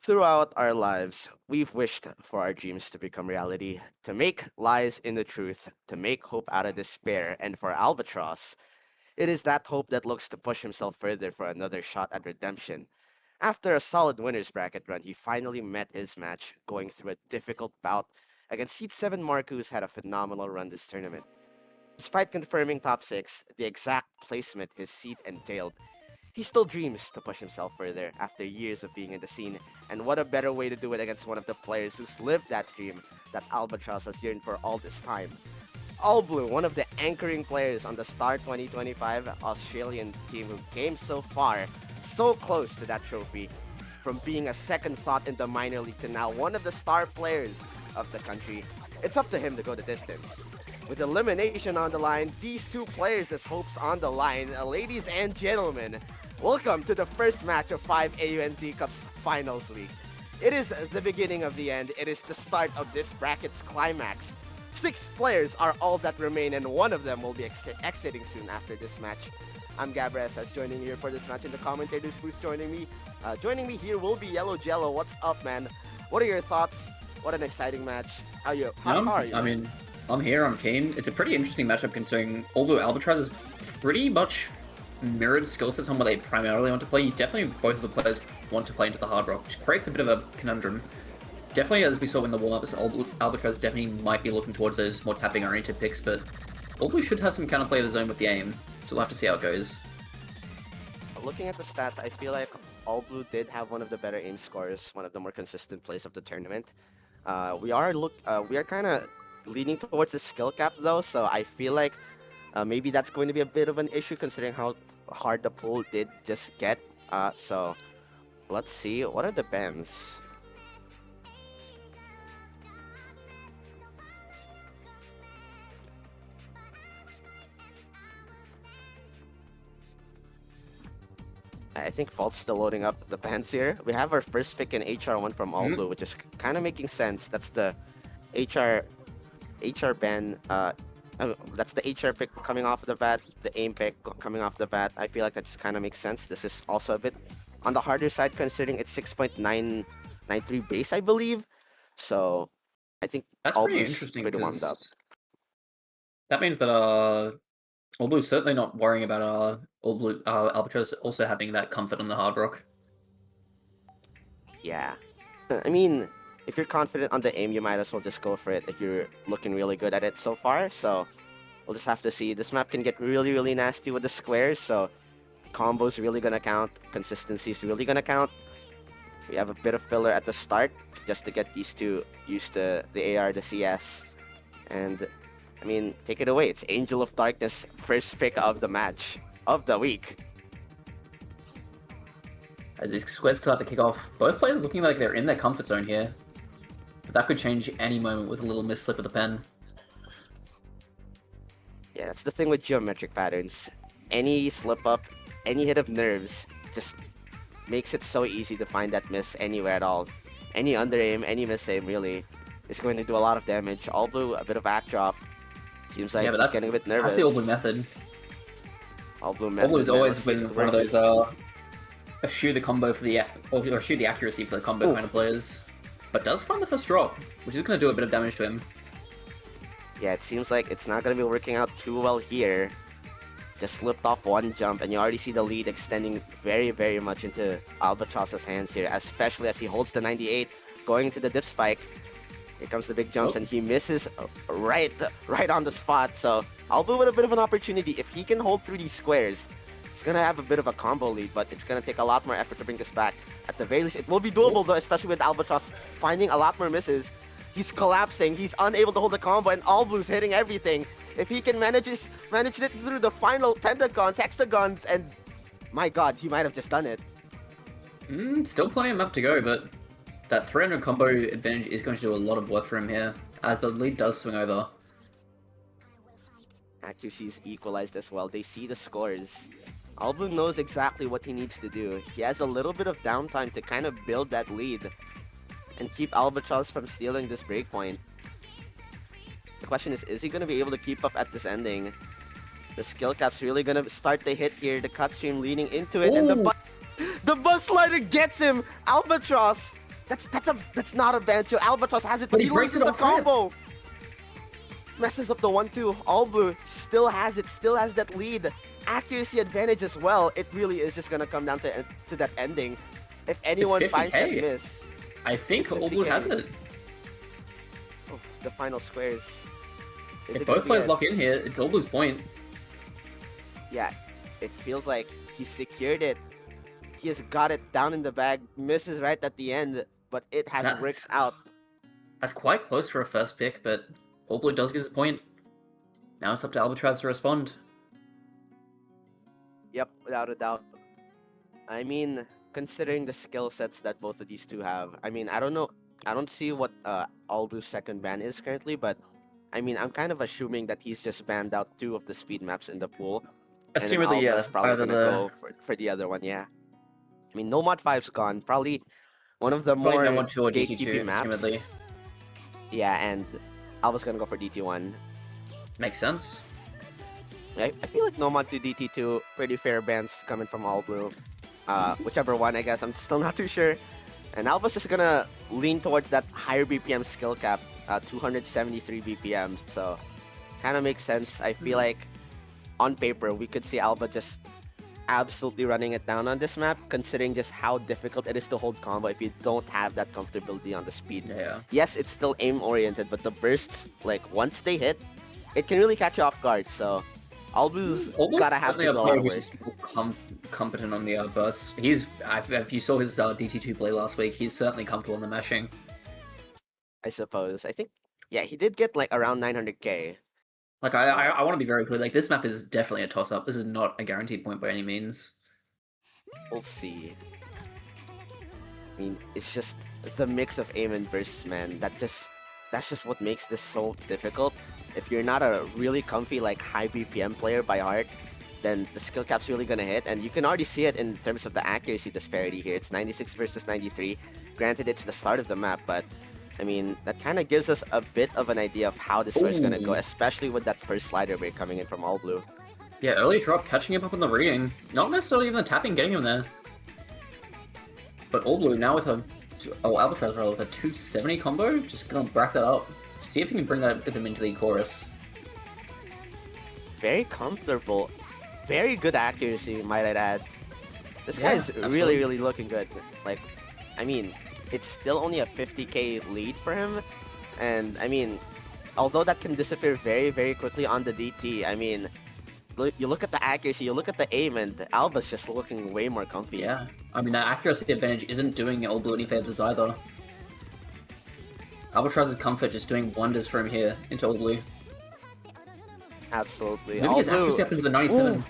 Throughout our lives, we've wished for our dreams to become reality, to make lies into truth, to make hope out of despair, and for Albatross, it is that hope that looks to push himself further for another shot at redemption. After a solid winner's bracket run, he finally met his match, going through a difficult bout against Seed 7 Mark, who's had a phenomenal run this tournament. Despite confirming top 6, the exact placement his seed entailed, he still dreams to push himself further after years of being in the scene, and what a better way to do it against one of the players who's lived that dream that Albatrauz has yearned for all this time. AllBlue, one of the anchoring players on the Star 2025 Australian team who came so far, so close to that trophy, from being a second thought in the minor league to now one of the star players of the country. It's up to him to go the distance. With elimination on the line, these two players' hopes on the line. Ladies and gentlemen, welcome to the first match of 5 AUNZ Cups Finals Week. It is the beginning of the end. It is the start of this bracket's climax. 6 players are all that remain, and one of them will be exiting soon after this match. I'm Gabres, as joining here for this match in the commentators booth. Joining me here will be Yellow Jello. What's up, man? What are your thoughts? What an exciting match. How are you? I mean, I'm here, I'm keen. It's a pretty interesting matchup considering AllBlue Albatrauz is pretty much mirrored skill sets on what they primarily want to play. Definitely both of the players want to play into the hard rock, which creates a bit of a conundrum. Definitely, as we saw in the warm-up, Albatrauz definitely might be looking towards those more tapping-oriented picks, but AllBlue should have some counterplay of his own with the aim, so we'll have to see how it goes. Looking at the stats, I feel like AllBlue did have one of the better aim scores, one of the more consistent plays of the tournament. We are kind of leaning towards the skill cap though, so I feel like maybe that's going to be a bit of an issue considering how hard the pool did just get. So let's see, what are the bends? I think Fault's still loading up the bans here. We have our first pick in HR1 from AllBlue, which is kind of making sense. That's the HR ban. That's the HR pick coming off the bat, the aim pick coming off the bat. I feel like that just kind of makes sense. This is also a bit on the harder side considering it's 6.993 base, I believe. So I think that's pretty interesting. Pretty warmed up. That means that AllBlue's certainly not worrying about AllBlue Albatrauz also having that comfort on the hard rock. Yeah, I mean, if you're confident on the aim, you might as well just go for it if you're looking really good at it so far. So we'll just have to see. This map can get really, really nasty with the squares, so combo's really gonna count. Consistency's really gonna count. We have a bit of filler at the start just to get these two used to the AR, the CS. And, I mean, take it away. It's Angel of Darkness, first pick of the match, of the week. As these squares still have to kick off, both players looking like they're in their comfort zone here. But that could change any moment with a little misslip of the pen. Yeah, that's the thing with geometric patterns. Any slip up, any hit of nerves, just makes it so easy to find that miss anywhere at all. Any under aim, any miss aim really is going to do a lot of damage. AllBlue, a bit of back drop. Seems like he's getting a bit nervous. That's the AllBlue method. AllBlue method. AllBlue's always been one of those eschew the combo for the or eschew the accuracy for the combo kind of players. But does find the first drop, which is going to do a bit of damage to him. Yeah, it seems like it's not going to be working out too well here. Just slipped off one jump, and you already see the lead extending very, very much into Albatrauz's hands here, especially as he holds the 98, going into the dip spike. Here comes the big jumps, and he misses right on the spot. So AllBlue with a bit of an opportunity. If he can hold through these squares, he's going to have a bit of a combo lead, but it's going to take a lot more effort to bring this back. At the very least, it will be doable, though, especially with Albatrauz finding a lot more misses. He's collapsing, he's unable to hold the combo, and AllBlue's hitting everything. If he can manage it through the final pentagons, hexagons, and my god, he might have just done it. Still plenty of map to go, but that 300 combo advantage is going to do a lot of work for him here, as the lead does swing over. Accuracy is equalized as well. They see the scores. AllBlue knows exactly what he needs to do. He has a little bit of downtime to kind of build that lead and keep Albatrauz from stealing this breakpoint. The question is he going to be able to keep up at this ending? The skill cap's really going to start to hit here. The cut stream leaning into it, and the bus slider gets him! Albatrauz That's not a banjo. Albatrauz has it, But but he he breaks loses it the off rip. combo. Messes up the 1-2. AllBlue still has it, still has that lead. Accuracy advantage as well. It really is just gonna come down to that ending. If It's anyone finds that 50k. miss, I think it's AllBlue has 50k. it. Oh, the final squares. Is If it gonna both be players a... lock in here, it's AllBlue's point. Yeah, it feels like he secured it. He has got it down in the bag. Misses right at the end, but it has worked That's, out. that's quite close for a first pick, but AllBlue does get his point. Now it's up to Albatrauz to respond. Yep, without a doubt. I mean, considering the skill sets that both of these two have, I mean, I don't know. I don't see what AllBlue's second ban is currently, but I mean, I'm kind of assuming that he's just banned out two of the speed maps in the pool, and then Assumedly, yeah. Alba's probably Either gonna the go for the other one. Yeah. I mean, No Mod 5's gone. Probably one of the probably no more one 2 or gatekeeping DT2, assumedly. maps. Yeah, and Alba's gonna go for DT1. Makes sense. I feel like Nomad to DT2, pretty fair bans coming from AllBlue. Whichever one, I guess. I'm still not too sure. And Alba's just gonna lean towards that higher BPM skill cap, 273 BPM. So, kind of makes sense. I feel like on paper, we could see Alba just absolutely running it down on this map, considering just how difficult it is to hold combo if you don't have that comfortability on the speed. Yeah. Yes, it's still aim oriented, but the bursts, like once they hit, it can really catch you off guard. So, AllBlue's AllBlue's gotta have certainly to a do a lot player of work. who's competent on the burst. If you saw his DT2 play last week, he's certainly comfortable in the mashing. I suppose. I think, yeah, he did get like around 900k. Like, I want to be very clear. Like, this map is definitely a toss-up. This is not a guaranteed point by any means. We'll see. I mean, it's just the mix of aim and bursts, man. That's just what makes this so difficult. If you're not a really comfy like high BPM player by heart, then the skill cap's really gonna hit, and you can already see it in terms of the accuracy disparity here. It's 96 versus 93. Granted, it's the start of the map, but I mean that kind of gives us a bit of an idea of how this is gonna go, Ooh. especially with that first slider break coming in from AllBlue. Yeah, early drop, catching him up on the reading. Not necessarily even the tapping getting him there. But AllBlue now with a... Oh, Albatrauz with a 270 combo. Just gonna brack that up. See if he can bring that with him into the chorus. Very comfortable. Very good accuracy, might I add. This Yeah, guy's absolutely. really, really looking good. Like, I mean, it's still only a 50k lead for him. And, I mean, although that can disappear very, very quickly on the DT, I mean, you look at the accuracy, you look at the aim, and Alba's just looking way more comfy. Yeah. I mean, that accuracy advantage isn't doing AllBlue any favors either. Albatrauz's comfort just doing wonders for him here into AllBlue. Absolutely. Moving his accuracy up into the 97. Ooh.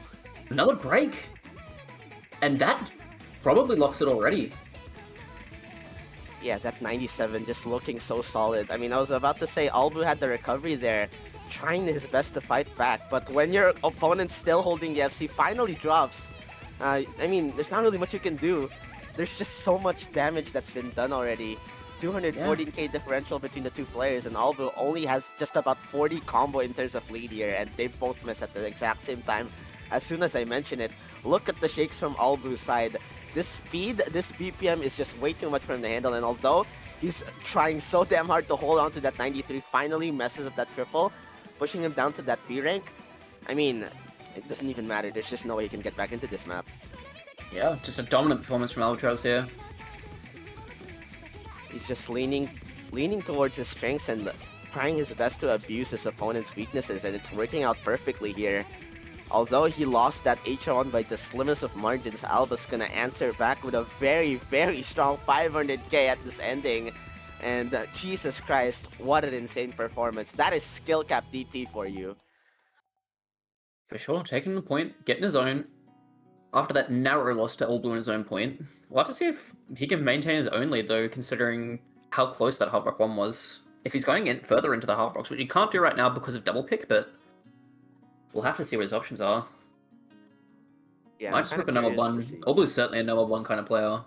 Another break! And that probably locks it already. Yeah, that 97 just looking so solid. I mean, I was about to say AllBlue had the recovery there, trying his best to fight back, but when your opponent's still holding the FC, finally drops. I mean, there's not really much you can do. There's just so much damage that's been done already. 214k differential between the two players, and AllBlue only has just about 40 combo in terms of lead here, and they both miss at the exact same time. As soon as I mention it, look at the shakes from AllBlue's side. This speed, this BPM is just way too much for him to handle, and although he's trying so damn hard to hold on to that 93, finally messes up that triple, pushing him down to that B rank. I mean, it doesn't even matter. There's just no way he can get back into this map. Yeah, just a dominant performance from Albatrauz here. He's just leaning towards his strengths and trying his best to abuse his opponent's weaknesses, and it's working out perfectly here. Although he lost that HR1 by the slimmest of margins, Alba's gonna answer back with a very, very strong 500k at this ending. And Jesus Christ, what an insane performance. That is skill cap DT for you. For sure, taking the point, getting his own. After that narrow loss to AllBlue in his own point, we'll have to see if he can maintain his own lead though, considering how close that Half Rock 1 was. If he's going in further into the Half Rocks, which he can't do right now because of double pick, but we'll have to see what his options are. Yeah, Might just rip a number one. AllBlue's certainly a number one kind of player.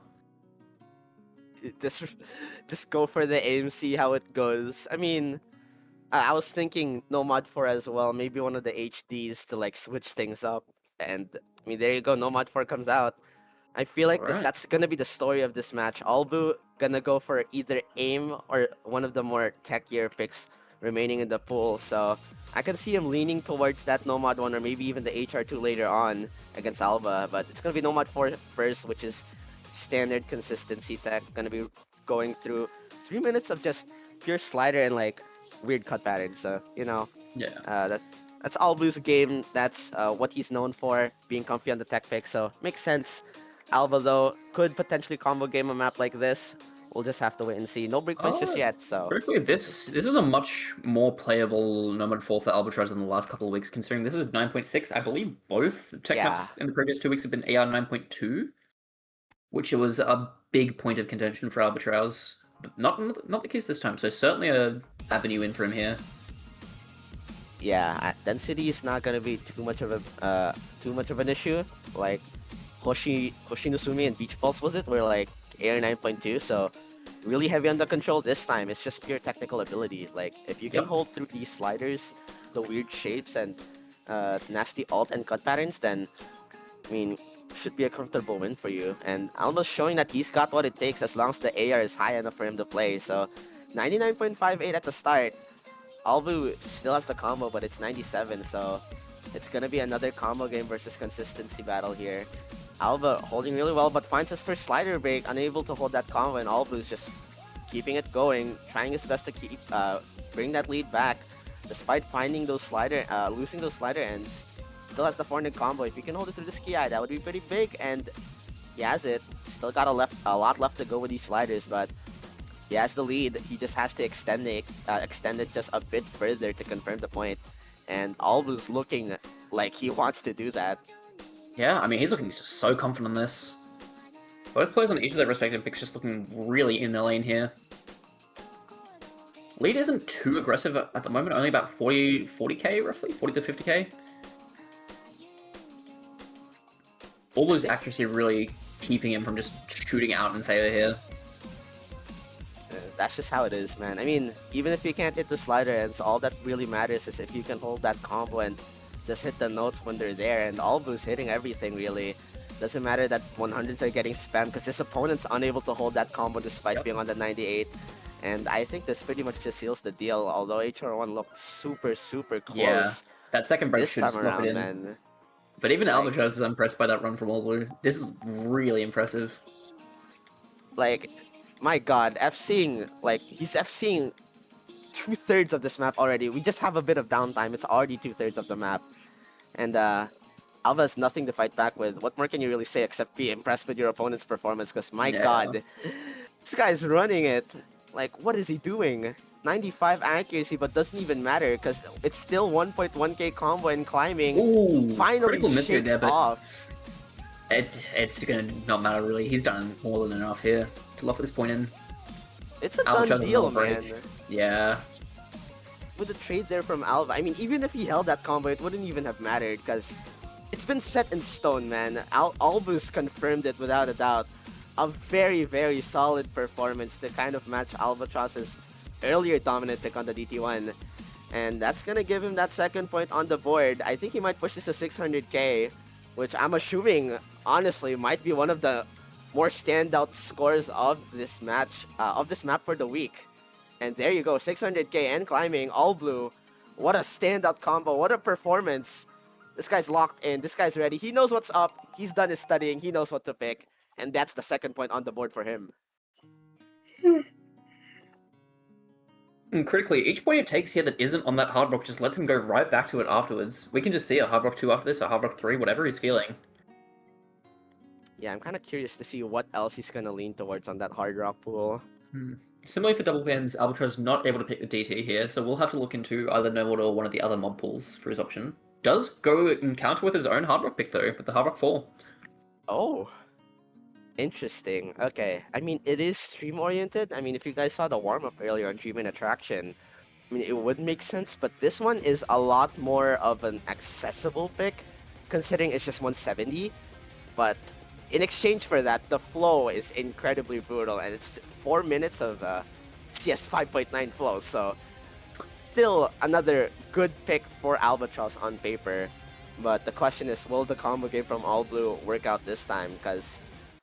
Just go for the aim, see how it goes. I mean, I was thinking Nomad 4 as well, maybe one of the HDs to like switch things up. And I mean, there you go, Nomad 4 comes out. I feel All like this right. that's gonna be the story of this match. AllBlue gonna go for either aim or one of the more techier picks remaining in the pool. So I can see him leaning towards that Nomad one or maybe even the HR2 later on against Alba. But it's gonna be Nomad 4 first, which is standard consistency tech. Gonna be going through 3 minutes of just pure slider and like weird cut patterns. So Yeah. that that's AllBlue's game. That's what he's known for, being comfy on the tech pick. So makes sense. Alba though could potentially combo game a map like this. We'll just have to wait and see. No breakpoints just Uh, yet. So Critically, this is a much more playable Nomad 4 for Albatrauz in the last couple of weeks, considering this is 9.6. I believe both tech yeah, maps in the previous 2 weeks have been AR 9.2, which was a big point of contention for Albatrauz. But not the case this time, so certainly a avenue in for him here. yeah. Density is not gonna be too much of an issue. Like Hoshinusumi and Beach Pulse was it? Were like AR 9.2. So really heavy on the control this time. It's just pure technical ability. Like if you can Yep. hold through these sliders, the weird shapes and nasty alt and cut patterns, then I mean should be a comfortable win for you. And almost showing that he's got what it takes as long as the AR is high enough for him to play. So 99.58 at the start. Albu still has the combo, but it's 97, so it's gonna be another combo game versus consistency battle here. Alba holding really well, but finds his first slider break, unable to hold that combo, and Albu's just keeping it going, trying his best to keep bring that lead back, despite finding those losing those slider ends. Still has the forehand combo. If he can hold it through the ski eye, that would be pretty big, and he has it. Still got a lot left to go with these sliders, but he has the lead. He just has to extend it just a bit further to confirm the point. And Albu's looking like he wants to do that. Yeah, I mean, he's looking so confident in this. Both players on each of their respective picks just looking really in their lane here. Lead isn't too aggressive at the moment, only about 40k roughly, 40 to 50k. AllBlue's accuracy really keeping him from just shooting out in favor here. That's just how it is, man. I mean, even if you can't hit the slider ends, all that really matters is if you can hold that combo and just hit the notes when they're there. And Albu's hitting everything, really. Doesn't matter that 100s are getting spammed because his opponent's unable to hold that combo despite being on the 98. And I think this pretty much just seals the deal, although HR1 looked super, super close Yeah, that second break this should time slip it around, in. man. But even Like, Albatrauz is impressed by that run from AllBlue. This is really impressive. like, my god, he's FCing 2/3 of this map already. We just have a bit of downtime. It's already 2/3 of the map. And Alva has nothing to fight back with. What more can you really say except be impressed with your opponent's performance? Because my Yeah. god, this guy's running it. Like, what is he doing? 95 accuracy, but doesn't even matter because it's still 1.1k combo and climbing. Ooh, Finally critical mystery shakes there, but off. it's gonna not matter really. He's done more than enough here to lock this point in. It's a Albatrauz done has deal, another break. man. Yeah. With the trade there from Alva, I mean, even if he held that combo, it wouldn't even have mattered because it's been set in stone, man. Albus confirmed it without a doubt. A very, very solid performance to kind of match Albatrauz's earlier dominant pick on the DT1. And that's going to give him that second point on the board. I think he might push this to 600k, which I'm assuming, honestly, might be one of the more standout scores of this map for the week. And there you go, 600k and climbing, AllBlue. What a standout combo, what a performance. This guy's locked in, this guy's ready. He knows what's up, he's done his studying, he knows what to pick. And that's the second point on the board for him. And critically, each point it takes here that isn't on that Hard Rock just lets him go right back to it afterwards. We can just see a Hard Rock 2 after this, a Hard Rock 3, whatever he's feeling. Yeah, I'm kind of curious to see what else he's going to lean towards on that hard rock pool. Similarly for double pins, Albatrauz not able to pick the DT here, so we'll have to look into either Nomad or one of the other mod pools for his option. Does go encounter with his own Hard Rock pick though, with the Hard Rock 4. Oh, interesting. Okay, I mean, it is stream-oriented. I mean, if you guys saw the warm-up earlier on Dream and Attraction, I mean, it would make sense, but this one is a lot more of an accessible pick, considering it's just 170. But in exchange for that, the flow is incredibly brutal, and it's 4 minutes of CS 5.9 flow, so still another good pick for Albatrauz on paper. But the question is, will the combo game from AllBlue work out this time? Because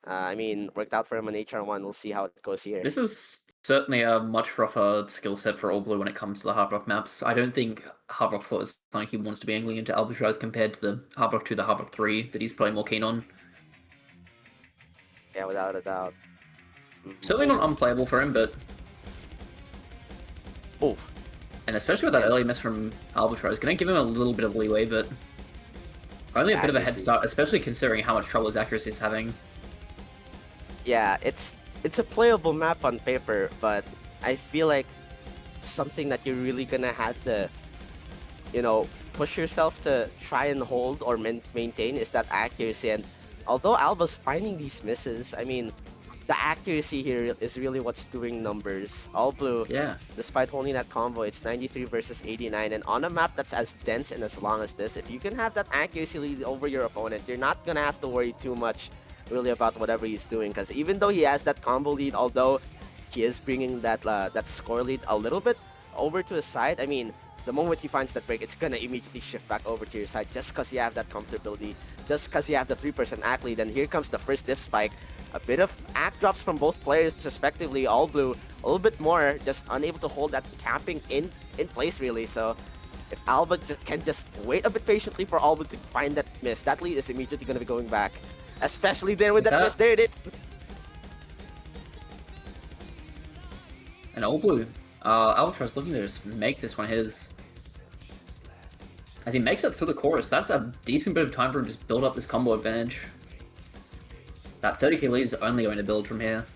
I mean, worked out for him on HR1. We'll see how it goes here. This is certainly a much rougher skill set for AllBlue when it comes to the Hard Rock maps. I don't think Hard Rock 4 is something he wants to be angling into Albatrauz compared to the Hard Rock 2, the Hard Rock 3 that he's probably more keen on. Yeah, without a doubt. Certainly not unplayable for him, but... Oof. And especially with that early miss from Albatrauz, going to give him a little bit of leeway, but only a bit of a head start, especially considering how much trouble his accuracy is having. Yeah, it's a playable map on paper, but I feel like something that you're really gonna have to, push yourself to try and hold or maintain is that accuracy. And although Alba's finding these misses, I mean, the accuracy here is really what's doing numbers. AllBlue, Yeah. despite holding that combo, it's 93 versus 89, and on a map that's as dense and as long as this, if you can have that accuracy lead over your opponent, you're not gonna have to worry too much really about whatever he's doing, because even though he has that combo lead, although he is bringing that that score lead a little bit over to his side, I mean, the moment he finds that break, it's gonna immediately shift back over to your side just because you have that comfortability, just because you have the 3% act lead. And here comes the first diff spike. A bit of act drops from both players respectively. AllBlue a little bit more, just unable to hold that camping in place really. So if Alba can just wait a bit patiently for AllBlue to find that miss, that lead is immediately gonna be going back. Especially there with that miss. There it is. And AllBlue, Albatrauz looking to just make this one his. As he makes it through the chorus, that's a decent bit of time for him to just build up this combo advantage. That 30k lead is only going to build from here.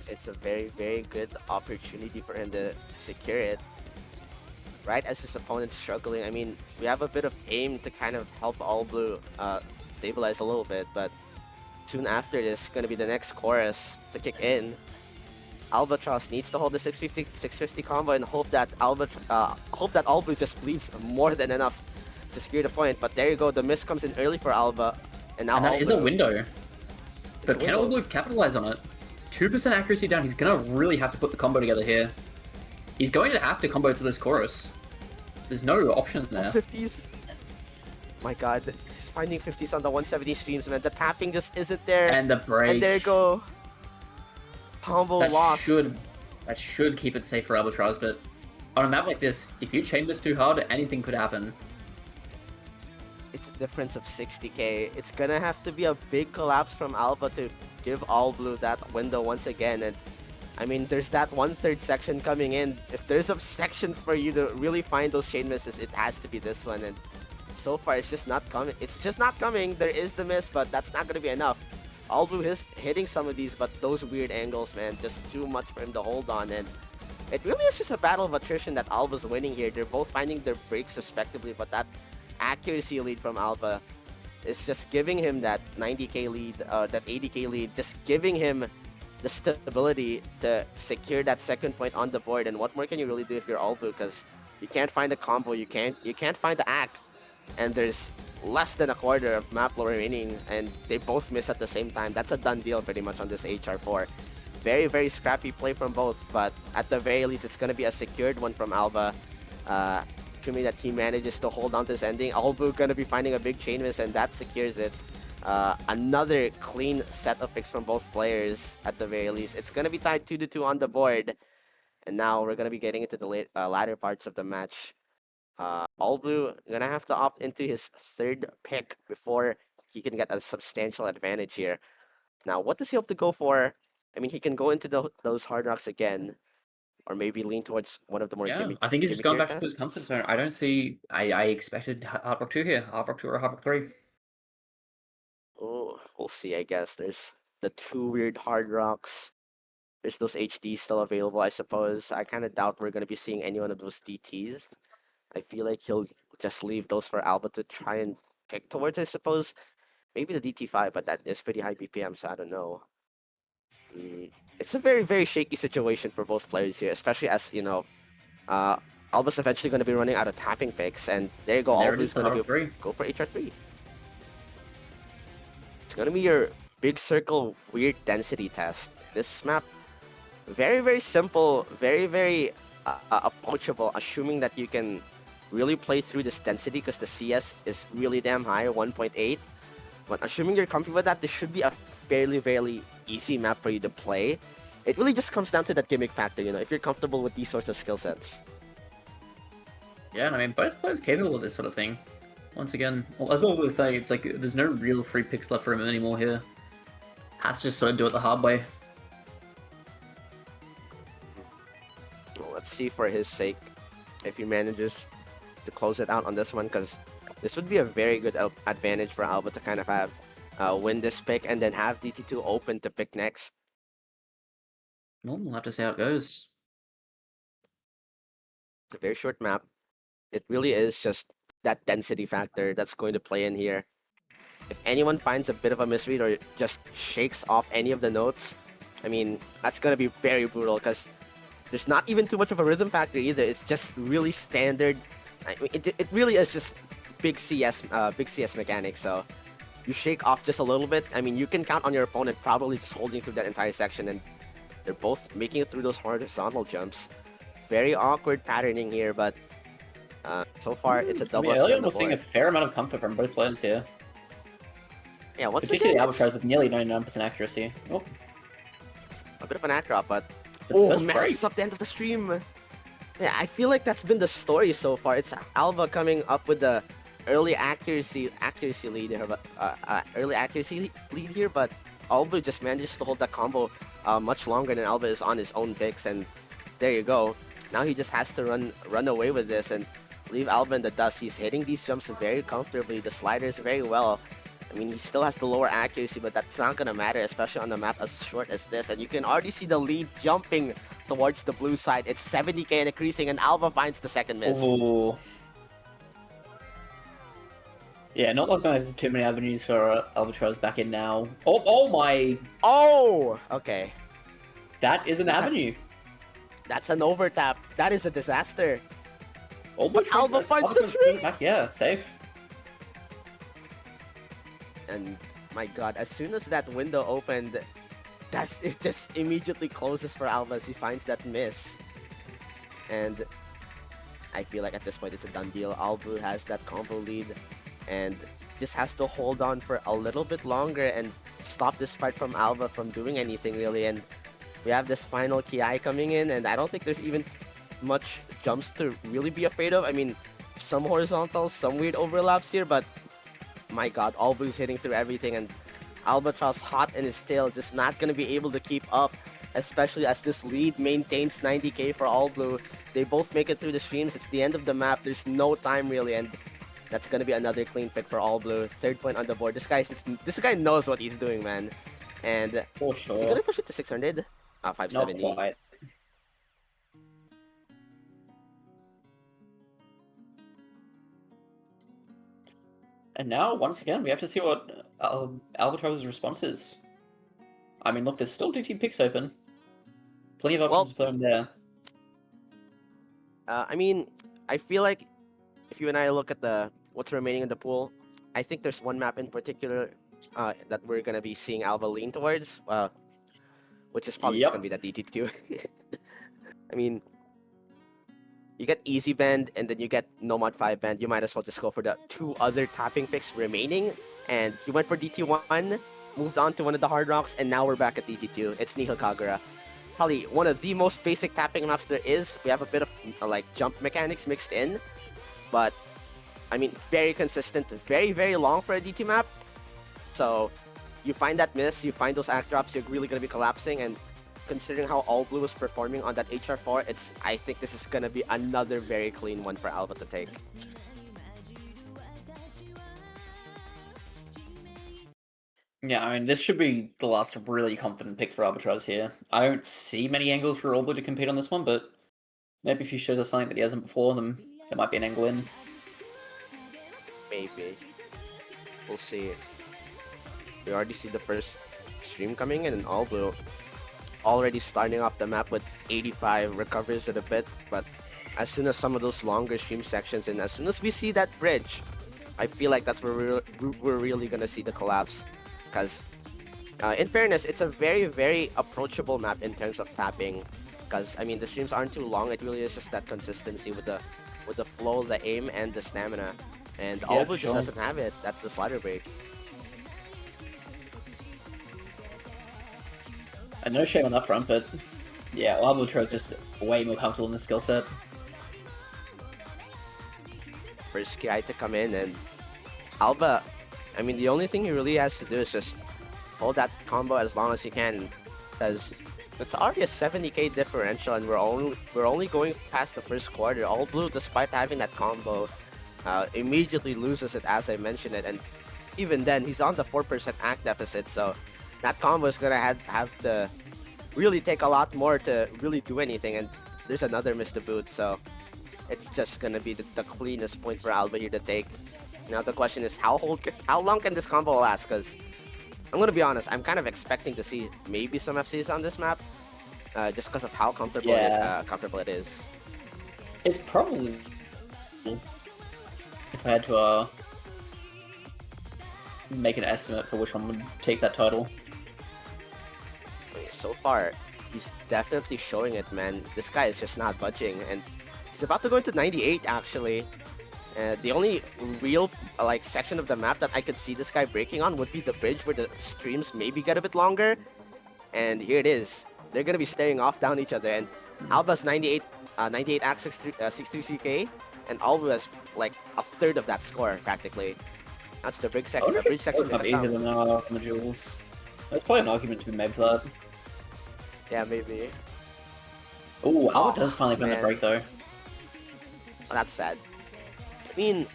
It's a very, very good opportunity for him to secure it. Right as his opponent's struggling, I mean, we have a bit of aim to kind of help AllBlue stabilize a little bit, but soon after this, going to be the next chorus to kick in. Albatrauz needs to hold the 650 combo and hope that AllBlue just bleeds more than enough to secure the point. But there you go, the miss comes in early for Alba, and now that AllBlue, is a window. But can AllBlue capitalize on it? 2% accuracy down. He's gonna really have to put the combo together here. He's going to have to combo through this chorus. There's no option there. 50s. My God, he's finding 50s on the 170 streams, man. The tapping just isn't there. And the break. And there you go. Combo lost. That should keep it safe for Albatrauz, but on a map like this, if you chain this too hard, anything could happen. It's a difference of 60k. It's gonna have to be a big collapse from Alba to give AllBlue that window once again. And I mean, there's that 1/3 section coming in. If there's a section for you to really find those chain misses, it has to be this one. And so far, it's just not coming. It's just not coming. There is the miss, but that's not gonna be enough. AllBlue is hitting some of these, but those weird angles, man, just too much for him to hold on. And it really is just a battle of attrition that Alba's winning here. They're both finding their breaks respectively, but that accuracy lead from Alba is just giving him that 90k lead, that 80k lead, just giving him the stability to secure that second point on the board. And what more can you really do if you're AllBlue? Because you can't find a combo, you can't find the act, and there's less than a quarter of map lore remaining, and they both miss at the same time. That's a done deal pretty much on this HR4. Very, very scrappy play from both, but at the very least, it's going to be a secured one from Alba. Assuming that he manages to hold on to this ending. AllBlue going to be finding a big chain miss, and that secures it. Another clean set of picks from both players at the very least. It's going to be tied 2-2 on the board, and now we're going to be getting into the latter parts of the match. AllBlue gonna have to opt into his third pick before he can get a substantial advantage here. Now, what does he hope to go for? I mean, he can go into those hard rocks again, or maybe lean towards one of the more I think he's just gone back to his comfort zone. I don't see. I expected Hard Rock 2 here, Hard Rock 2 or Hard Rock 3. Oh, we'll see. I guess there's the two weird hard rocks. There's those HDs still available, I suppose. I kind of doubt we're gonna be seeing any one of those DTs. I feel like he'll just leave those for Alba to try and pick towards, I suppose. Maybe the DT5, but that is pretty high BPM, so I don't know. It's a very, very shaky situation for both players here, especially as, Alba's eventually going to be running out of tapping picks, and there you go, Alba's going to go for HR3. It's going to be your big circle weird density test. This map, very, very simple, very, very approachable, assuming that you can really play through this density because the CS is really damn high, 1.8. But assuming you're comfy with that, this should be a fairly easy map for you to play. It really just comes down to that gimmick factor, you know, if you're comfortable with these sorts of skill sets. Yeah, and I mean, both players capable of this sort of thing. Once again, well, as I always say, it's like there's no real free picks left for him anymore here. Has to just sort of do it the hard way. Well, let's see for his sake if he manages to close it out on this one, because this would be a very good advantage for Alba to kind of have win this pick and then have DT2 open to pick next. Well, we'll have to see how it goes. It's a very short map. It really is just that density factor that's going to play in here. If anyone finds a bit of a misread or just shakes off any of the notes, I mean, that's going to be very brutal because there's not even too much of a rhythm factor either. It's just really standard. I mean, it really is just big CS mechanics. So you shake off just a little bit. I mean, you can count on your opponent probably just holding through that entire section, and they're both making it through those horizontal jumps. Very awkward patterning here, but so far it's a double. Early on, we're seeing a fair amount of comfort from both players here. Yeah, once particularly again, Albatrauz with nearly 99% accuracy. Oh. A bit of an act drop, but That's messes great. up the end of the stream. Yeah, I feel like that's been the story so far. It's Alba coming up with the early accuracy lead here, but early accuracy lead here, but AllBlue just manages to hold that combo much longer than Alba is on his own picks, and there you go. Now he just has to run away with this and leave Alba in the dust. He's hitting these jumps very comfortably, the sliders very well. I mean, he still has the lower accuracy, but that's not gonna matter, especially on a map as short as this. And you can already see the lead jumping towards the blue side. It's 70k and increasing, and Alba finds the second miss. Ooh. Yeah, not like there's too many avenues for Albatrauz back in now. Oh my! Oh! Okay. That is an avenue. That's an overtap. That is a disaster. But Alba finds the trick! Back. Yeah, safe. And my god, as soon as that window opened, it just immediately closes for Alba as he finds that miss. And I feel like at this point it's a done deal. AllBlue has that combo lead and just has to hold on for a little bit longer and stop this fight from Alba from doing anything really. And we have this final Ki coming in, and I don't think there's even much jumps to really be afraid of. I mean, some horizontals, some weird overlaps here, but my god, AllBlue's hitting through everything, and Albatrauz hot in his tail, just not going to be able to keep up, especially as this lead maintains 90k for AllBlue. They both make it through the streams. It's the end of the map. There's no time really, and that's going to be another clean pick for AllBlue. 3rd point on the board. This guy knows what he's doing, man. And for sure. Is he going to push it to 600? 570. Not quite. And now, once again, we have to see what Albatrauz's response is. I mean, look, there's still DT picks open. Plenty of options for him there. I mean, I feel like if you and I look at what's remaining in the pool, I think there's one map in particular that we're going to be seeing Alba lean towards, which is probably just going to be that DT2. I mean, you get Easy Bend, and then you get Nomad 5 Bend. You might as well just go for the 2 other tapping picks remaining. And he went for DT1, moved on to one of the hard rocks, and now we're back at DT2. It's Nihil Kagura. Probably one of the most basic tapping maps there is. We have a bit of like jump mechanics mixed in, but I mean, very consistent, very long for a DT map. So you find that miss, you find those act drops, you're really going to be collapsing, and considering how AllBlue is performing on that HR4, I think this is going to be another very clean one for Alba to take. Yeah, I mean, this should be the last really confident pick for Albatrauz here. I don't see many angles for AllBlue to compete on this one, but maybe if he shows us something that he hasn't before, then there might be an angle in. Maybe. We'll see. We already see the first stream coming in, and AllBlue already starting off the map with 85, recovers it a bit, but as soon as some of those longer stream sections and as soon as we see that bridge, I feel like that's where we're really gonna see the collapse. Because in fairness, it's a very approachable map in terms of tapping, because I mean the streams aren't too long. It really is just that consistency with the flow, the aim, and the stamina, and AllBlue just doesn't have it. That's the slider break. And no shame on that front, but yeah, Albatrauz is just way more comfortable in the skill set. First guy to come in, and Alba, I mean, the only thing he really has to do is just hold that combo as long as he can, because it's already a 70k differential, and we're only going past the first quarter. AllBlue, despite having that combo, immediately loses it as I mentioned it, and even then he's on the 4% act deficit, so that combo is gonna have to really take a lot more to really do anything, and there's another miss to boot, so it's just gonna be the cleanest point for Alba here to take. Now the question is how long can this combo last? Because I'm gonna be honest, I'm kind of expecting to see maybe some FCs on this map, just because of how comfortable it is. It's probably, if I had to make an estimate for which one would take that title. So far, he's definitely showing it, man. This guy is just not budging, and he's about to go into 98 actually. The only real section of the map that I could see this guy breaking on would be the bridge where the streams maybe get a bit longer. And here it is. They're gonna be staring off down each other, and Alba's 98 act 63k, and Alba has like a third of that score practically. That's the bridge section. The bridge section is easier than the jewels. There's probably an argument to be made for that. Yeah, maybe. Ooh, Alba does finally find the break though. Well, that's sad. I mean,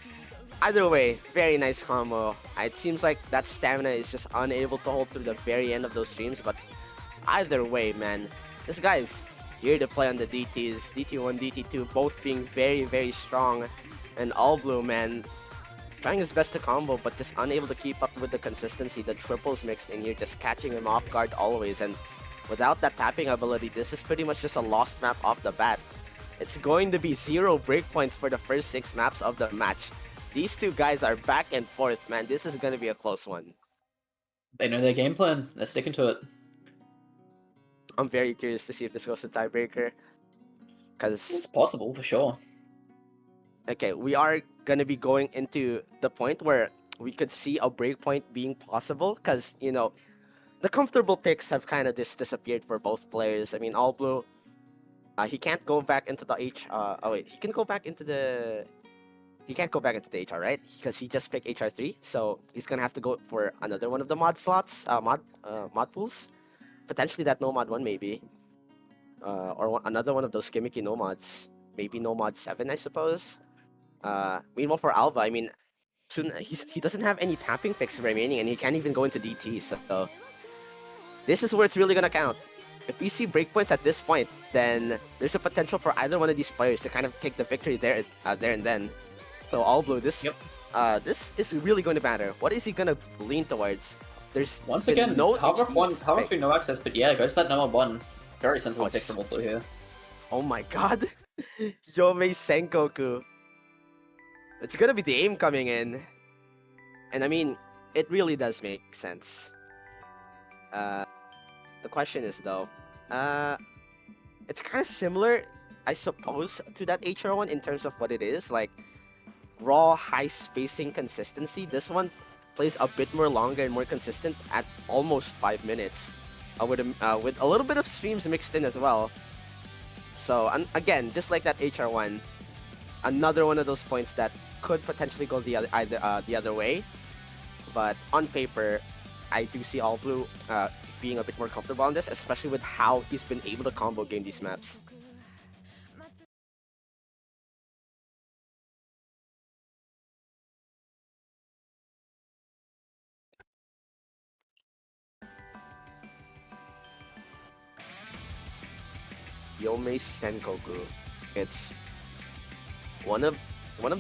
either way, very nice combo. It seems like that stamina is just unable to hold through the very end of those streams, but either way, man, this guy is here to play on the DTs, DT1, DT2, both being very, very strong. And AllBlue, man, trying his best to combo, but just unable to keep up with the consistency. The triples mixed in here, just catching him off guard always. And without that tapping ability, this is pretty much just a lost map off the bat. It's going to be 0 breakpoints for the first 6 maps of the match. These two guys are back and forth, man. This is going to be a close one. They know their game plan. They're sticking to it. I'm very curious to see if this goes to tiebreaker. Because it's possible, for sure. Okay, we are going to be going into the point where we could see a breakpoint being possible. Because, you know, the comfortable picks have kind of disappeared for both players. I mean, AllBlue, he can't go back into the he can go back into the... He can't go back into the HR, right? Because he just picked HR3, so he's gonna have to go for another one of the mod slots, mod pools. Potentially that no mod one, maybe. Another one of those gimmicky no mods. Maybe no mod 7, I suppose. Meanwhile for Alba, I mean, soon he doesn't have any tapping picks remaining, and he can't even go into DT, so... This is where it's really gonna count. If we see breakpoints at this point, then there's a potential for either one of these players to kind of take the victory there and then. So AllBlue, this is really going to matter. What is he going to lean towards? There's once again no Power 3 no access, but yeah, goes to that number 1. Very sensible pick from AllBlue here. Oh my god. Yomei Senkoku. It's gonna be the aim coming in. And I mean, it really does make sense. The question is though, it's kind of similar, I suppose, to that HR one in terms of what it is, like raw high spacing consistency. This one plays a bit more longer and more consistent at almost 5 minutes, with a little bit of streams mixed in as well. So again, just like that HR one, another one of those points that could potentially go the other way. But on paper, I do see AllBlue being a bit more comfortable on this, especially with how he's been able to combo game these maps. Yomei Senkoku. It's one of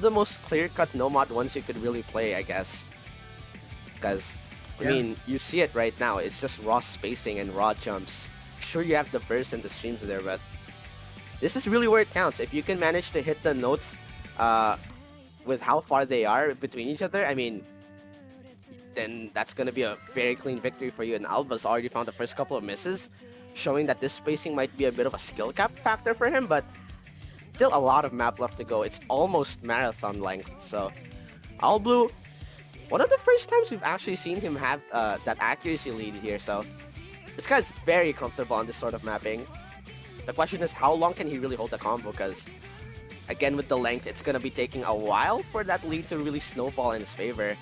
the most clear-cut no-mod ones you could really play, I guess. Because I mean, you see it right now. It's just raw spacing and raw jumps. Sure, you have the burst and the streams there, but this is really where it counts. If you can manage to hit the notes with how far they are between each other, I mean, then that's going to be a very clean victory for you. And Alba's already found the first couple of misses, showing that this spacing might be a bit of a skill cap factor for him, but still a lot of map left to go. It's almost marathon length, so AllBlue, one of the first times we've actually seen him have that accuracy lead here, so This guy's very comfortable on this sort of mapping. The question is, how long can he really hold the combo? Because, again, with the length, it's going to be taking a while for that lead to really snowball in his favor.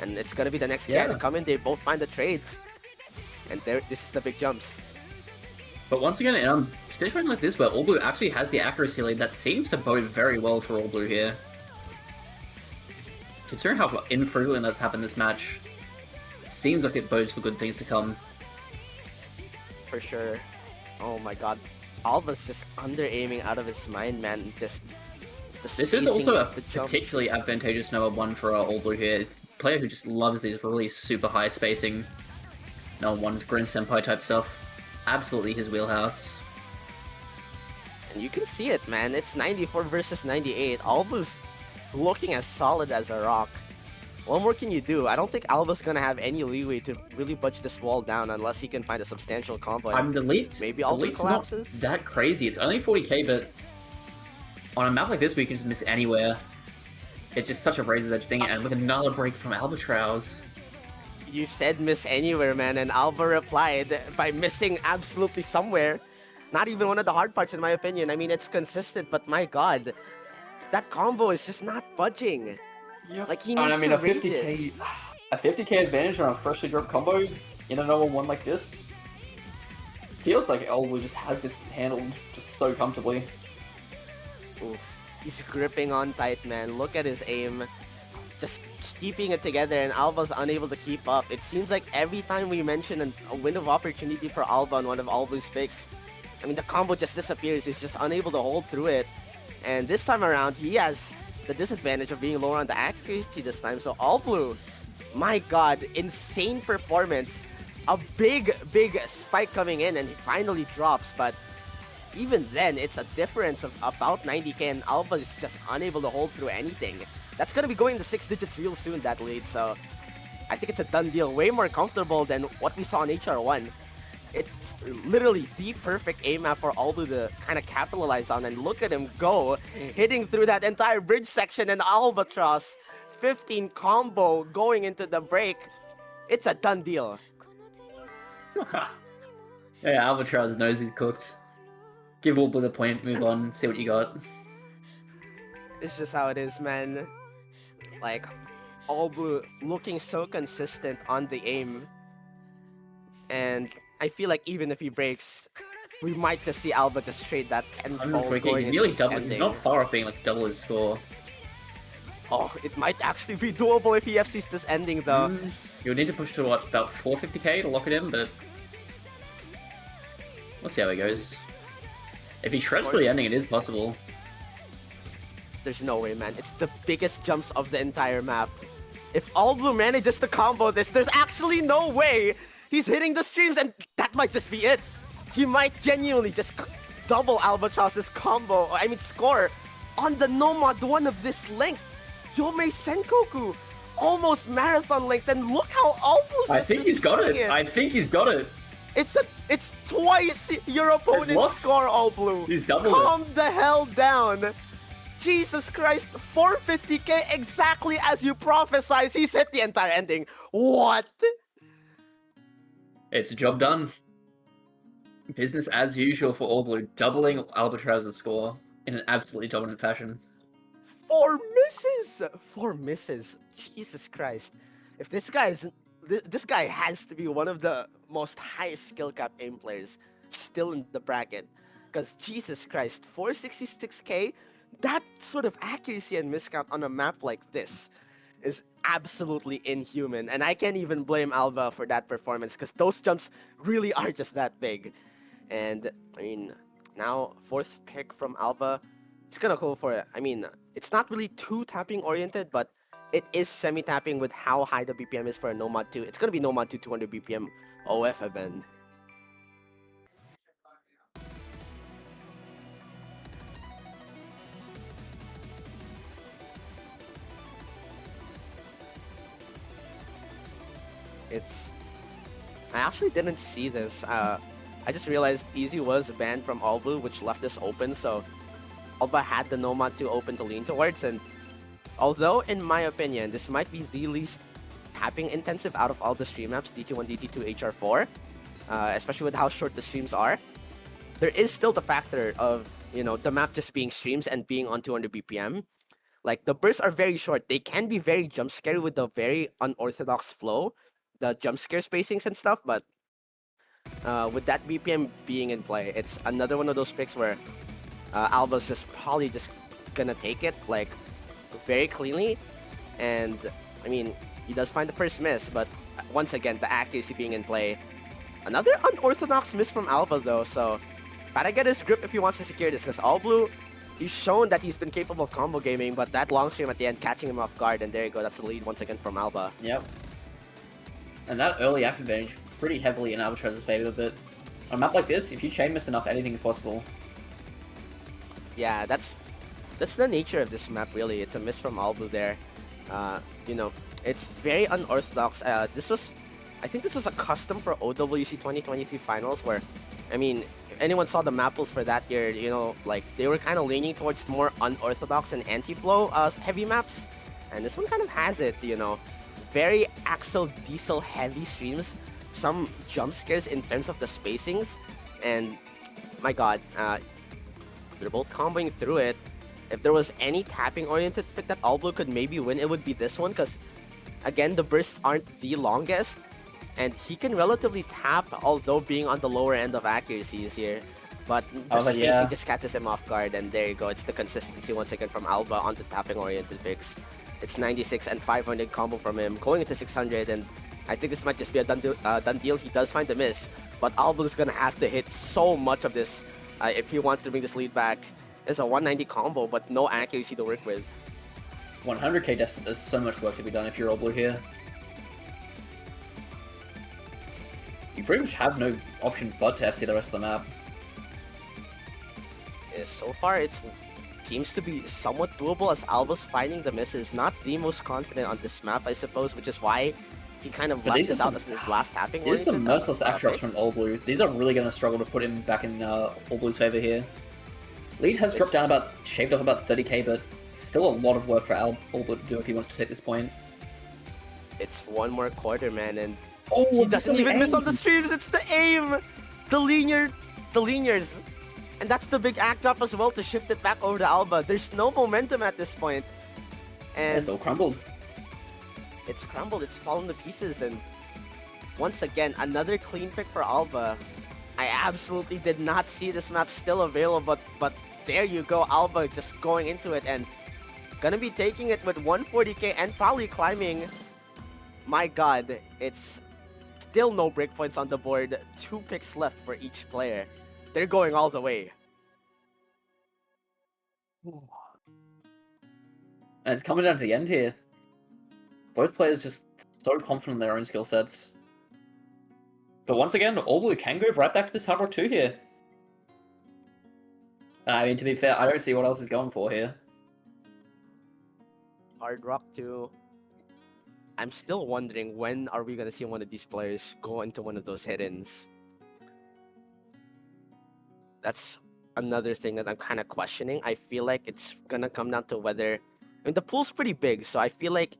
And it's going to be the next guy to come in. They both find the trades. And there, this is the big jumps. But once again, in a situation like this, where AllBlue actually has the accuracy lead, that seems to bode very well for AllBlue here. Considering how infrequently that's happened this match, it seems like it bodes for good things to come. For sure. Oh my god. Alba's just under-aiming out of his mind, man. Just this is also a particularly advantageous number 1 for AllBlue here. Player who just loves these really super high spacing number 1's Grin Senpai type stuff. Absolutely his wheelhouse. And you can see it, man. It's 94 versus 98. Alba's looking as solid as a rock. What more can you do? I don't think Alba's gonna have any leeway to really budge this wall down unless he can find a substantial combo. The lead's not that crazy. It's only 40k, but on a map like this, we can just miss anywhere. It's just such a razor's edge thing, and with another break from Albatrauz. You said miss anywhere, man, and Alba replied by missing absolutely somewhere. Not even one of the hard parts, in my opinion. I mean, it's consistent, but my god, that combo is just not budging. Yep. Like, he needs to raise it. A 50k advantage on a freshly dropped combo in a number 1 like this feels like AllBlue just has this handled just so comfortably. Oof. He's gripping on tight, man. Look at his aim. Just keeping it together, and Alba's unable to keep up. It seems like every time we mention a window of opportunity for Alba on one of AllBlue's picks, I mean, the combo just disappears. He's just unable to hold through it. And this time around, he has the disadvantage of being lower on the accuracy this time. So AllBlue, my god, insane performance. A big spike coming in, and he finally drops. But even then, it's a difference of about 90k, and Alba is just unable to hold through anything. That's going to be going to 6 digits real soon, that lead. So I think it's a done deal. Way more comfortable than what we saw in HR1. It's literally the perfect aim map for AllBlue to kind of capitalize on. And look at him go, hitting through that entire bridge section, and Albatrauz 15 combo going into the break. It's a done deal. Yeah, Albatrauz knows he's cooked. Give AllBlue the point, move on, see what you got. It's just how it is, man. Like, AllBlue looking so consistent on the aim. And I feel like even if he breaks, we might just see Alba just trade that tenfold going. He's nearly double. He's not far off being like double his score. Oh, it might actually be doable if he FCs this ending, though. You would need to push to what, about 450k to lock it in, but we'll see how it goes. If he shreds for the ending, it is possible. There's no way, man. It's the biggest jumps of the entire map. If AllBlue manages to combo this, there's actually no way he's hitting the streams, and that might just be it. He might genuinely just double Albatrauz's combo, I mean score, on the Nomad one of this length. Yomei Senkoku, almost marathon length, and look how AllBlue's I think he's got it. I think he's got it. It's twice your opponent's score, AllBlue. He's doubled it. Calm the hell down. Jesus Christ, 450k exactly as you prophesied. He's hit the entire ending. What? It's a job done. Business as usual for AllBlue, doubling Albatrauz's score in an absolutely dominant fashion. 4 misses! 4 misses. Jesus Christ. If this guy is... This guy has to be one of the most highest skill cap aim players still in the bracket. Because Jesus Christ, 466k? That sort of accuracy and miscount on a map like this is absolutely inhuman. And I can't even blame Alba for that performance because those jumps really are just that big. And, I mean, now 4th pick from Alba. It's going to go for it. I mean, it's not really too tapping oriented, but it is semi-tapping with how high the BPM is for a Nomad 2. It's going to be Nomad 2 200 BPM OF event. I actually didn't see this. I just realized Easy was banned from AllBlue, which left this open, so Alba had the Nomad 2 open to lean towards, and although, in my opinion, this might be the least tapping intensive out of all the stream maps, DT1, DT2, HR4, especially with how short the streams are. There is still the factor of, the map just being streams and being on 200 BPM. Like, the bursts are very short. They can be very jump scary with the very unorthodox flow, the jump scare spacings and stuff, but with that BPM being in play, it's another one of those picks where Alba's just probably just gonna take it, like, very cleanly. And, I mean, he does find the first miss, but once again, the accuracy being in play. Another unorthodox miss from Alba, though, so gotta get his grip if he wants to secure this, because AllBlue, he's shown that he's been capable of combo gaming, but that long stream at the end catching him off guard, and there you go, that's the lead once again from Alba. Yep. And that early act advantage pretty heavily in Albatrauz's favor, but on a map like this, if you chain miss enough, anything is possible. Yeah, that's the nature of this map, really. It's a miss from AllBlue there. It's very unorthodox. I think this was a custom for OWC 2023 finals, where, I mean, if anyone saw the map pools for that year, like, they were kind of leaning towards more unorthodox and anti-flow heavy maps, and this one kind of has it. Very Axel Diesel heavy streams, some jump scares in terms of the spacings, and my god, they're both comboing through it. If there was any tapping oriented pick that AllBlue could maybe win, it would be this one, because again, the bursts aren't the longest, and he can relatively tap, although being on the lower end of accuracies here. But the spacing just catches him off guard, and there you go. It's the consistency once again from Alba on the tapping oriented picks. It's 96 and 500 combo from him, going into 600, and I think this might just be a done deal. He does find the miss, but Alba's gonna have to hit so much of this if he wants to bring this lead back. It's a 190 combo, but no accuracy to work with. 100k deficit, there's so much work to be done if you're AllBlue here. You pretty much have no option but to FC the rest of the map. Yeah, so far, it seems to be somewhat doable, as Alba's finding the misses. Not the most confident on this map, I suppose, which is why he kind of left it out as his last tapping. These are some merciless act drops from AllBlue. These are really going to struggle to put him back in AllBlue's favor here. Lead has dropped down shaved off about 30k, but still a lot of work for AllBlue to do if he wants to take this point. It's one more quarter, man, and oh, he doesn't even miss on the streams. It's the aim, the linears, and that's the big act drop as well to shift it back over to Alba. There's no momentum at this point, and it's all crumbled. It's crumbled. It's fallen to pieces, and once again, another clean pick for Alba. I absolutely did not see this map still available, but there you go, Alba just going into it and gonna be taking it with 140k and probably climbing. My god, it's still no breakpoints on the board. 2 picks left for each player. They're going all the way. And it's coming down to the end here. Both players just so confident in their own skill sets. But once again, AllBlue can go right back to this Hard Rock 2 here. I mean, to be fair, I don't see what else is going for here. Hard Rock 2. I'm still wondering, when are we going to see one of these players go into one of those hit-ins? That's another thing that I'm kind of questioning. I feel like it's going to come down to whether... I mean, the pool's pretty big, so I feel like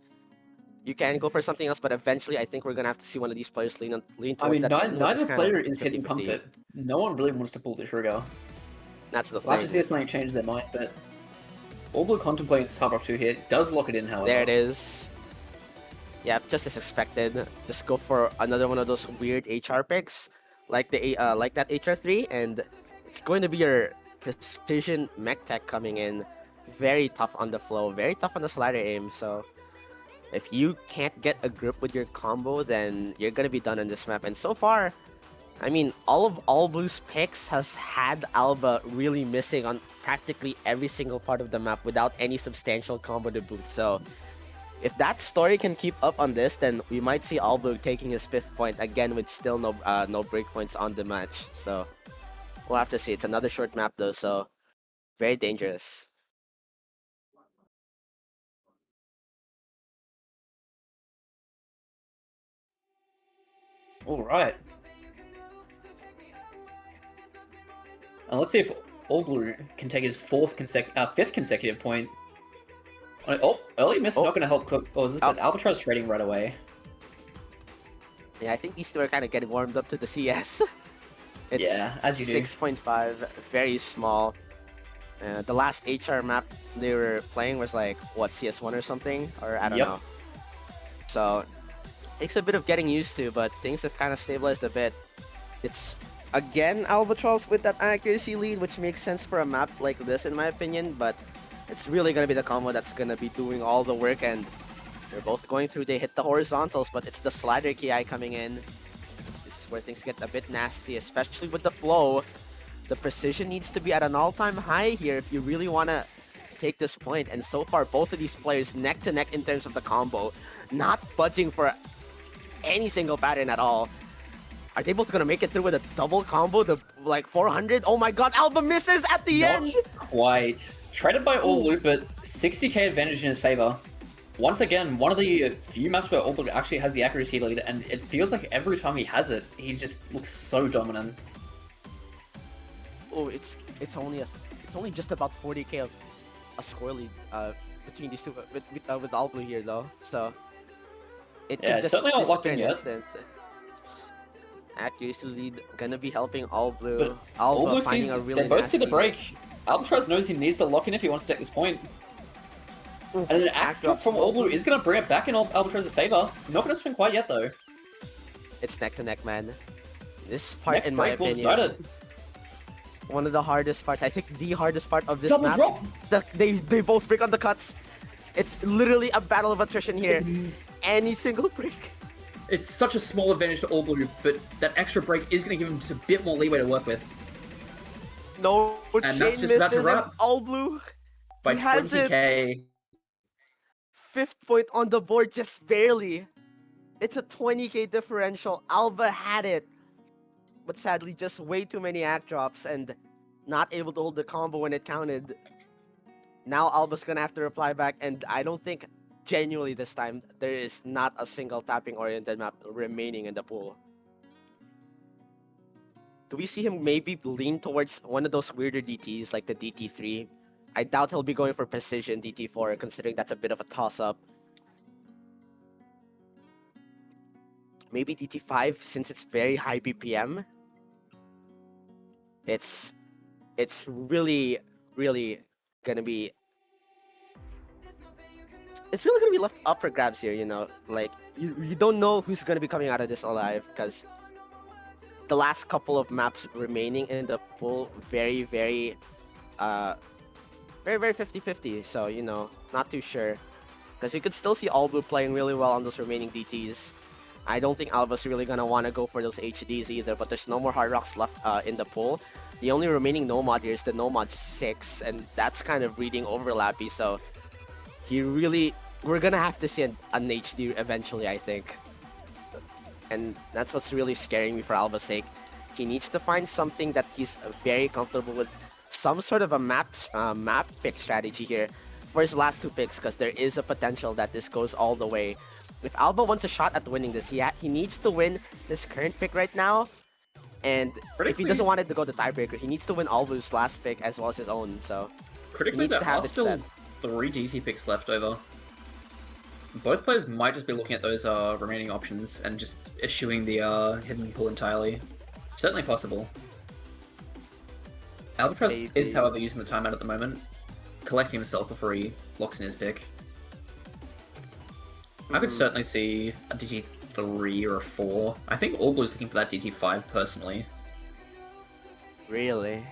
you can go for something else, but eventually I think we're going to have to see one of these players lean towards I mean, that. neither player is hitting comfort. No one really wants to pull the trigger. That's the thing. We'll have to see if something changes their mind, but AllBlue contemplating this Hard Rock 2 here does lock it in, however. There it is. Yeah, just as expected. Just go for another one of those weird HR picks, like that HR3, and it's going to be your precision mech tech coming in. Very tough on the flow, very tough on the slider aim. So if you can't get a grip with your combo, then you're gonna be done on this map. And so far, I mean, all of AllBlue's picks has had Alba really missing on practically every single part of the map without any substantial combo to boost. So if that story can keep up on this, then we might see AllBlue taking his 5th point again with still no breakpoints on the match. So we'll have to see. It's another short map though, so very dangerous. All right. And let's see if AllBlue can take his 5th consecutive point. Oh, early miss not going to help cook. Oh, is this Albatrauz trading right away? Yeah, I think these two are kind of getting warmed up to the CS. It's Yeah, as you do. 6.5, very small. The last HR map they were playing was like, what, CS1 or something? Or I don't Yep. know. So, takes a bit of getting used to, but things have kind of stabilized a bit. It's, again, Albatrauz with that accuracy lead, which makes sense for a map like this, in my opinion, but it's really going to be the combo that's going to be doing all the work, and they're both going through, they hit the horizontals, but it's the slider KI coming in. This is where things get a bit nasty, especially with the flow. The precision needs to be at an all-time high here if you really want to take this point. And so far, both of these players neck to neck in terms of the combo, not budging for any single pattern at all. Are they both going to make it through with a double combo? The like 400? Oh my god, Alba misses at the Not end! quite. Traded by AllBlue, but 60k advantage in his favor. Once again, one of the few maps where AllBlue actually has the accuracy lead, and it feels like every time he has it, he just looks so dominant. Oh, it's only just about 40k of a score lead between these two with AllBlue here though. So it Yeah, could it's just certainly not locked disappear in in an yet. instant. Accuracy lead gonna be helping AllBlue. But Alba AllBlue finding sees a really they both see the nasty- break. Albatrauz knows he needs to lock in if he wants to take this point. Oof, And an act drop from AllBlue is going to bring it back in Albatrauz's favor. Not going to swing quite yet though. It's neck to neck, man. This part, Next in my break will opinion, decide it. one of the hardest parts. I think the hardest part of this Double map. drop. They both break on the cuts. It's literally a battle of attrition here. Any single break. It's such a small advantage to AllBlue, but that extra break is going to give him just a bit more leeway to work with. No And chain that's just about to misses and wrap. AllBlue. By He has it. 20k. 5th point on the board, just barely. It's a 20k differential. Alba had it, but sadly just way too many act drops and not able to hold the combo when it counted. Now Alba's gonna have to reply back, and I don't think genuinely this time there is not a single tapping oriented map remaining in the pool. Do we see him maybe lean towards one of those weirder DTs like the DT3? I doubt he'll be going for precision DT4, considering that's a bit of a toss-up. Maybe DT5, since it's very high BPM. It's really gonna be... It's really gonna be left up for grabs here, you know? Like, you don't know who's gonna be coming out of this alive, because the last couple of maps remaining in the pool, very 50-50, so, you know, not too sure. Because you could still see AllBlue playing really well on those remaining DTs. I don't think Alba's really gonna want to go for those HDs either, but there's no more Hard Rocks left in the pool. The only remaining Nomad here is the Nomad 6, and that's kind of reading overlappy, so we're gonna have to see an HD eventually, I think. And that's what's really scaring me for Alba's sake. He needs to find something that he's very comfortable with, some sort of a map pick strategy here for his last two picks, because there is a potential that this goes all the way. If Alba wants a shot at winning this, he needs to win this current pick right now, and if he doesn't want it to go to tiebreaker, he needs to win Alba's last pick as well as his own, so Critically, needs to there have are it still set. 3 DT picks left over. Both players might just be looking at those remaining options and just eschewing the hidden pool entirely. Certainly possible. Albatrauz is, Maybe. however, using the timeout at the moment, collecting himself before he locks in his pick. I could certainly see a DT3 or a 4. I think AllBlue's looking for that DT5 personally. Really?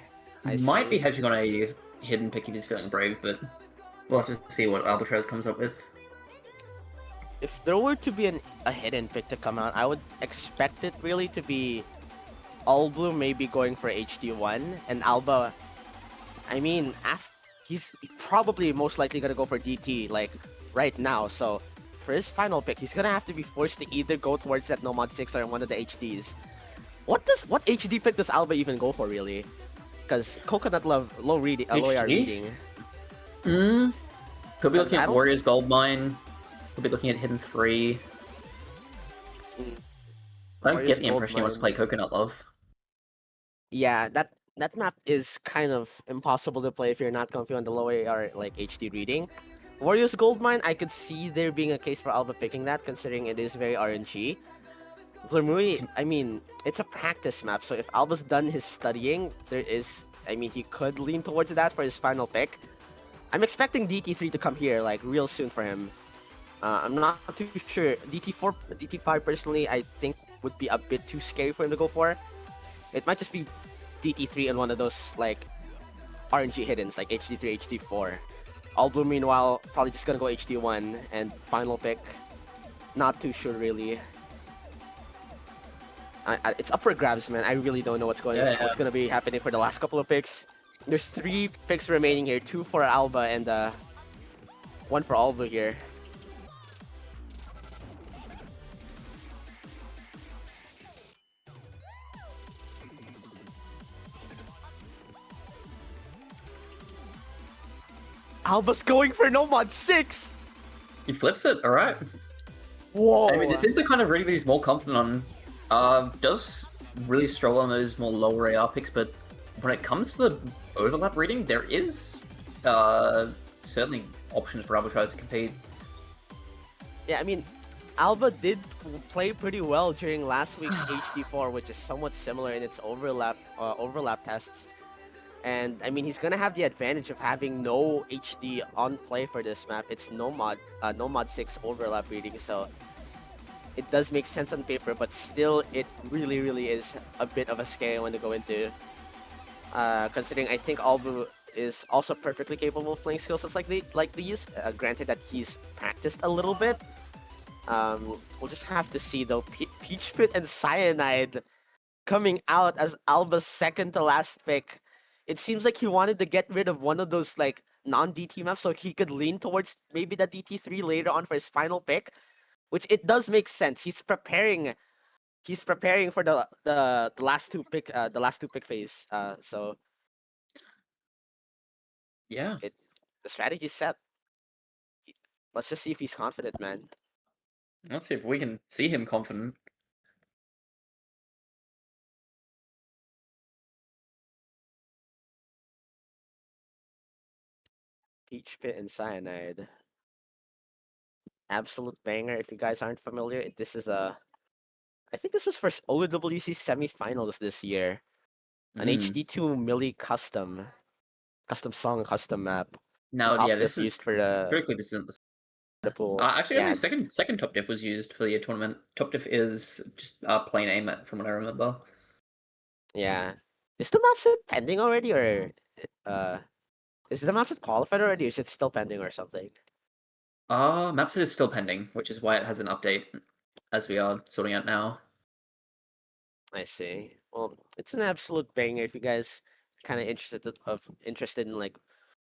I Might be see. hedging on a hidden pick if he's feeling brave, but we'll have to see what Albatrauz comes up with. If there were to be a hidden pick to come out, I would expect it really to be AllBlue maybe going for HD1, and Alba, I mean, he's probably most likely gonna go for DT, like, right now, so for his final pick, he's gonna have to be forced to either go towards that Nomad 6 or one of the HDs. What HD pick does Alba even go for, really? Because Coconut Love, low reading, low AR HD? reading. Could be looking I at don't- Warriors Goldmine. Could be looking at Hidden 3. I don't Warriors get the impression he wants to play Goldmine. Coconut Love. Yeah, that map is kind of impossible to play if you're not comfy on the low AR, like, HD reading. Warriors Goldmine, I could see there being a case for Alba picking that, considering it is very RNG. Vlermui, I mean, it's a practice map, so if Alba's done his studying, he could lean towards that for his final pick. I'm expecting DT3 to come here, like, real soon for him. I'm not too sure. DT4, DT5 personally, I think would be a bit too scary for him to go for. It might just be DT3 and one of those, like, RNG hiddens, like HD3, HD4. AllBlue, meanwhile, probably just gonna go HD1 and final pick. Not too sure, really. It's up for grabs, man. I really don't know what's gonna be happening for the last couple of picks. There's 3 picks remaining here, 2 for Alba and 1 for AllBlue here. Alba's going for no mod 6! He flips it, alright. Whoa! I mean, this is the kind of reading that he's more confident on. Does really struggle on those more lower AR picks, but when it comes to the overlap reading, there is certainly options for Albatrauz to compete. Yeah, I mean, Alba did play pretty well during last week's HD4, which is somewhat similar in its overlap tests. And I mean, he's gonna have the advantage of having no HD on play for this map. It's no mod 6 overlap reading, so it does make sense on paper, but still, it really is a bit of a scary one to go into. Considering I think AllBlue is also perfectly capable of playing skill sets like these. Granted that he's practiced a little bit. We'll just have to see though. Peach Pit and Cyanide coming out as Alba's second to last pick. It seems like he wanted to get rid of one of those like non-DT maps so he could lean towards maybe the DT3 later on for his final pick, which it does make sense. He's preparing for the last two pick phase. So yeah, the strategy's set. Let's just see if he's confident, man. Let's see if we can see him confident. Peach Pit and Cyanide. Absolute banger. If you guys aren't familiar, this is I think this was for OWC semifinals this year. An HD2 Milli custom song, custom map. Now, yeah, this is used for the critically this isn't the pool. actually, only second top diff was used for the tournament. Top diff is just plain aim from what I remember. Yeah, is the map set pending already, or is the map set qualified already, or is it still pending or something? Mapset is still pending, which is why it has an update as we are sorting out now. I see. Well, it's an absolute banger if you guys kind of interested in like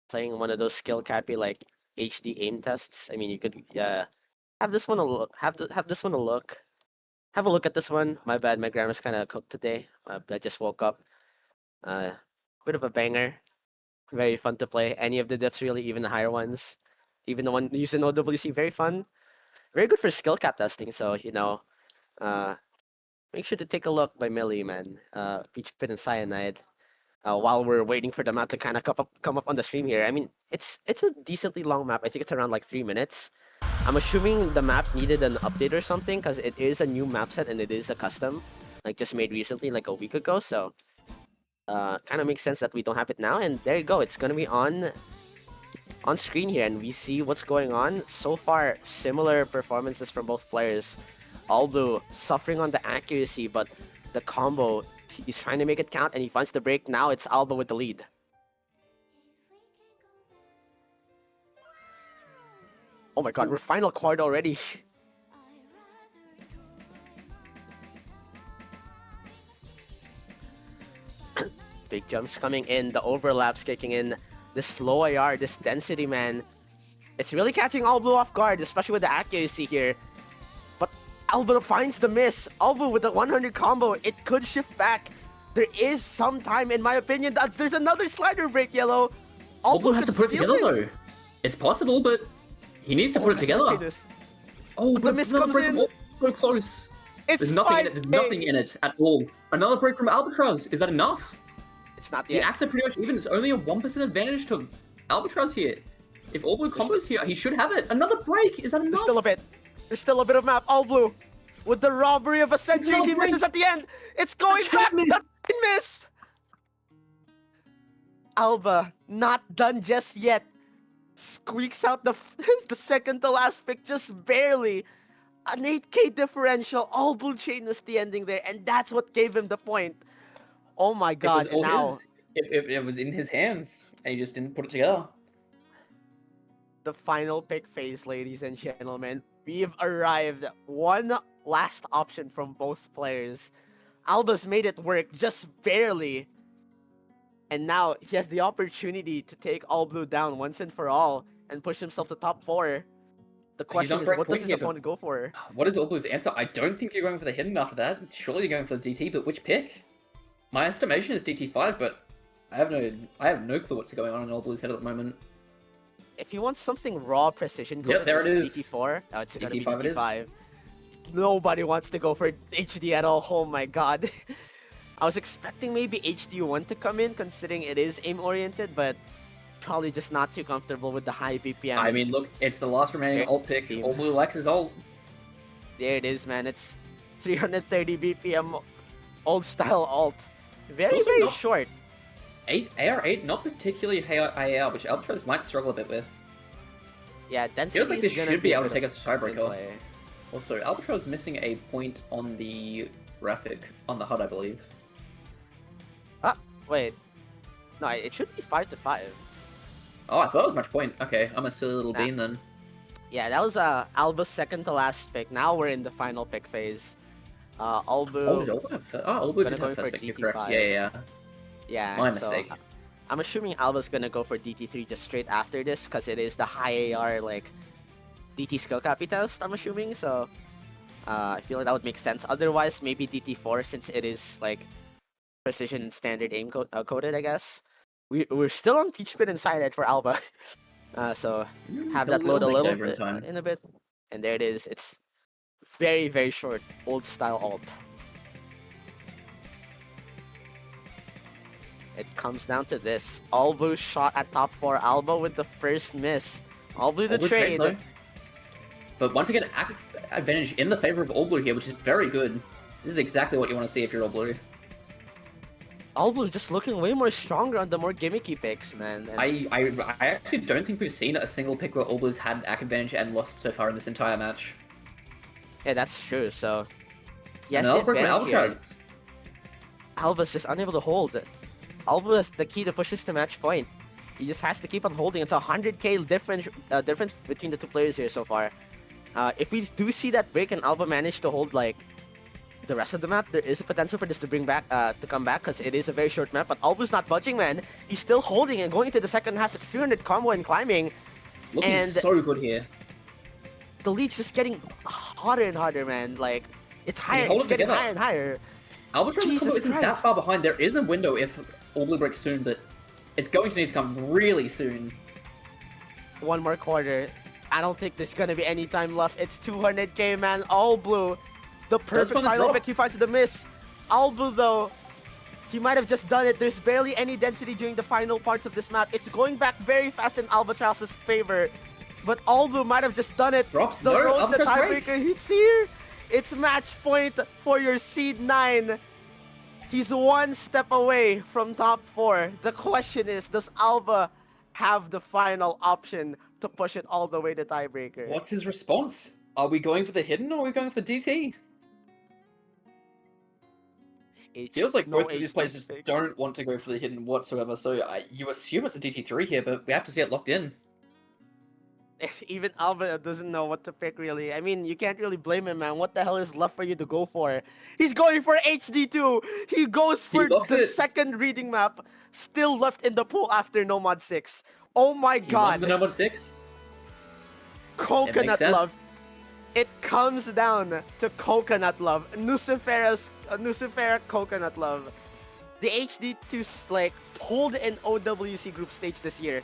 playing one of those skill cappy like HD aim tests. I mean, you could have this one a look. Have this one a look. Have a look at this one. My bad, my grandma's kind of cooked today. I just woke up. Bit of a banger. Very fun to play. Any of the diffs really, even the higher ones. Even the one used in OWC, very fun. Very good for skill cap testing, so, you know, make sure to take a look by Millie, man. Peach Pit and Cyanide. While we're waiting for the map to kind of come up on the stream here. I mean, it's a decently long map. I think it's around like 3 minutes. I'm assuming the map needed an update or something, because it is a new map set and it is a custom, like just made recently, like a week ago, so kind of makes sense that we don't have it now. And there you go, it's gonna be on screen here, and we see what's going on. So far, similar performances from both players. AllBlue suffering on the accuracy, but the combo, he's trying to make it count, and he finds the break. Now it's AllBlue with the lead. Oh my god, we're final card already. Big jumps coming in, the overlaps kicking in, this slow AR, this density, man. It's really catching AllBlue off guard, especially with the accuracy here. But AllBlue finds the miss. AllBlue with the 100 combo, it could shift back. There is some time, in my opinion. There's another slider break, Yellow. AllBlue has to put it together, though. It's possible, but he needs to put it together. Oh, but the miss comes in. So close. There's nothing in it at all. Another break from Albatrauz. Is that enough? It's not the acts are pretty much even. It's only a 1% advantage to Albatrauz here. If AllBlue combos here, he should have it. Another break. Is that enough? There's still a bit of map. AllBlue. With the robbery of a century, he Robbery! misses at the end. It's going Chain back. miss! The miss. Alba not done just yet. Squeaks out the the second to last pick just barely. An 8k differential. AllBlue chain was the ending there, and that's what gave him the point. Oh my It was god! And all now his. It was in his hands, and he just didn't put it together. the final pick phase, ladies and gentlemen. We've arrived. One last option from both players. Alba's made it work just barely. And now he has the opportunity to take AllBlue down once and for all and push himself to top 4. The question on is, great what does point his here, but- opponent go for? What is AllBlue's answer? I don't think you're going for the hidden after that. Surely you're going for the DT, but which pick? My estimation is DT5, but I have no clue what's going on in AllBlue's head at the moment. If he wants something raw precision, go Yep, for there it this is. DT4. Oh, it's gonna be DT5 it is. DT5. Nobody wants to go for HD at all. Oh my god. I was expecting maybe HD1 to come in, considering it is aim-oriented, but probably just not too comfortable with the high BPM. I mean, look, it's the last remaining Fair alt pick. team. AllBlue likes his ult. There it is, man. It's 330 BPM old style alt. Very, also very not- short. 8 AR8, not particularly high AR, which Albatrauz might struggle a bit with. Yeah, density Feels like is this gonna should be a able to bit take us to of in tiebreaker. play. Also, Albatrauz missing a point on the graphic on the HUD, I believe. Wait. No, it should be 5 to 5. Oh, I thought it was match point. Okay, I'm a silly little Nah. bean then. Yeah, that was Alba's second to last pick. Now we're in the final pick phase. Oh, did AllBlue. AllBlue have first? Oh, AllBlue Gonna did go have for first pick, you're DT5. correct. Yeah. Yeah, My so, mistake. I'm assuming Alba's gonna go for DT3 just straight after this, because it is the high AR, like, DT skill copy test, I'm assuming, so I feel like that would make sense. Otherwise, maybe DT4, since it is, like, precision and standard aim coded, I guess. We're still on Peach Pit inside it for Alba. So have that load a make it little over in bit time. in a bit. And there it is. It's very, very short, old style alt. It comes down to this. AllBlue shot at top 4. Alba with the first miss. AllBlue the AllBlue trade. though. But once again, advantage in the favor of AllBlue here, which is very good. This is exactly what you want to see if you're AllBlue. AllBlue just looking way more stronger on the more gimmicky picks, man. And I actually don't think we've seen a single pick where AllBlue's had ACK advantage and lost so far in this entire match. yeah, that's true. So yes, Another the break from advantage here. Albatrauz. Alba's just unable to hold. Alba is the key to push this to match point. He just has to keep on holding. It's a 100k difference between the two players here so far. If we do see that break and Alba manage to hold like the rest of the map, there is a potential for this to bring back to come back because it is a very short map. But Alba's not budging, man. He's still holding and going into the second half. It's 300 combo and climbing. Looking And- so good here. The lead's just getting hotter and hotter, man. Like it's higher, hold it's it getting together. higher and higher. Albatrauz's Jesus combo isn't that Christ. far behind. There is a window if AllBlue breaks soon, but it's going to need to come really soon. One more quarter. I don't think there's gonna be any time left. It's 200k, man. AllBlue. The perfect find the final drop. pick. He finds the miss. AllBlue, though, he might have just done it. There's barely any density during the final parts of this map. It's going back very fast in Albatrauz's favor. But AllBlue might have just done it. Drops, The no, road to Albatrauz break. tiebreaker hits here. It's match point for your seed 9. He's one step away from top 4. The question is, does Alba have the final option to push it all the way to tiebreaker? What's his response? Are we going for the hidden or are we going for the DT? Feels like both of these players just don't want to go for the hidden whatsoever, so you assume it's a DT3 here, but we have to see it locked in. Even Alba doesn't know what to pick, really. I mean, you can't really blame him, man. What the hell is left for you to go for? He's going for HD2! He goes for locks the it. second reading map, still left in the pool after Nomad 6. Oh my He won god! the number 6. Coconut sense. love. It comes down to coconut love. Nucifera coconut love. The HD2 like pulled in OWC group stage this year.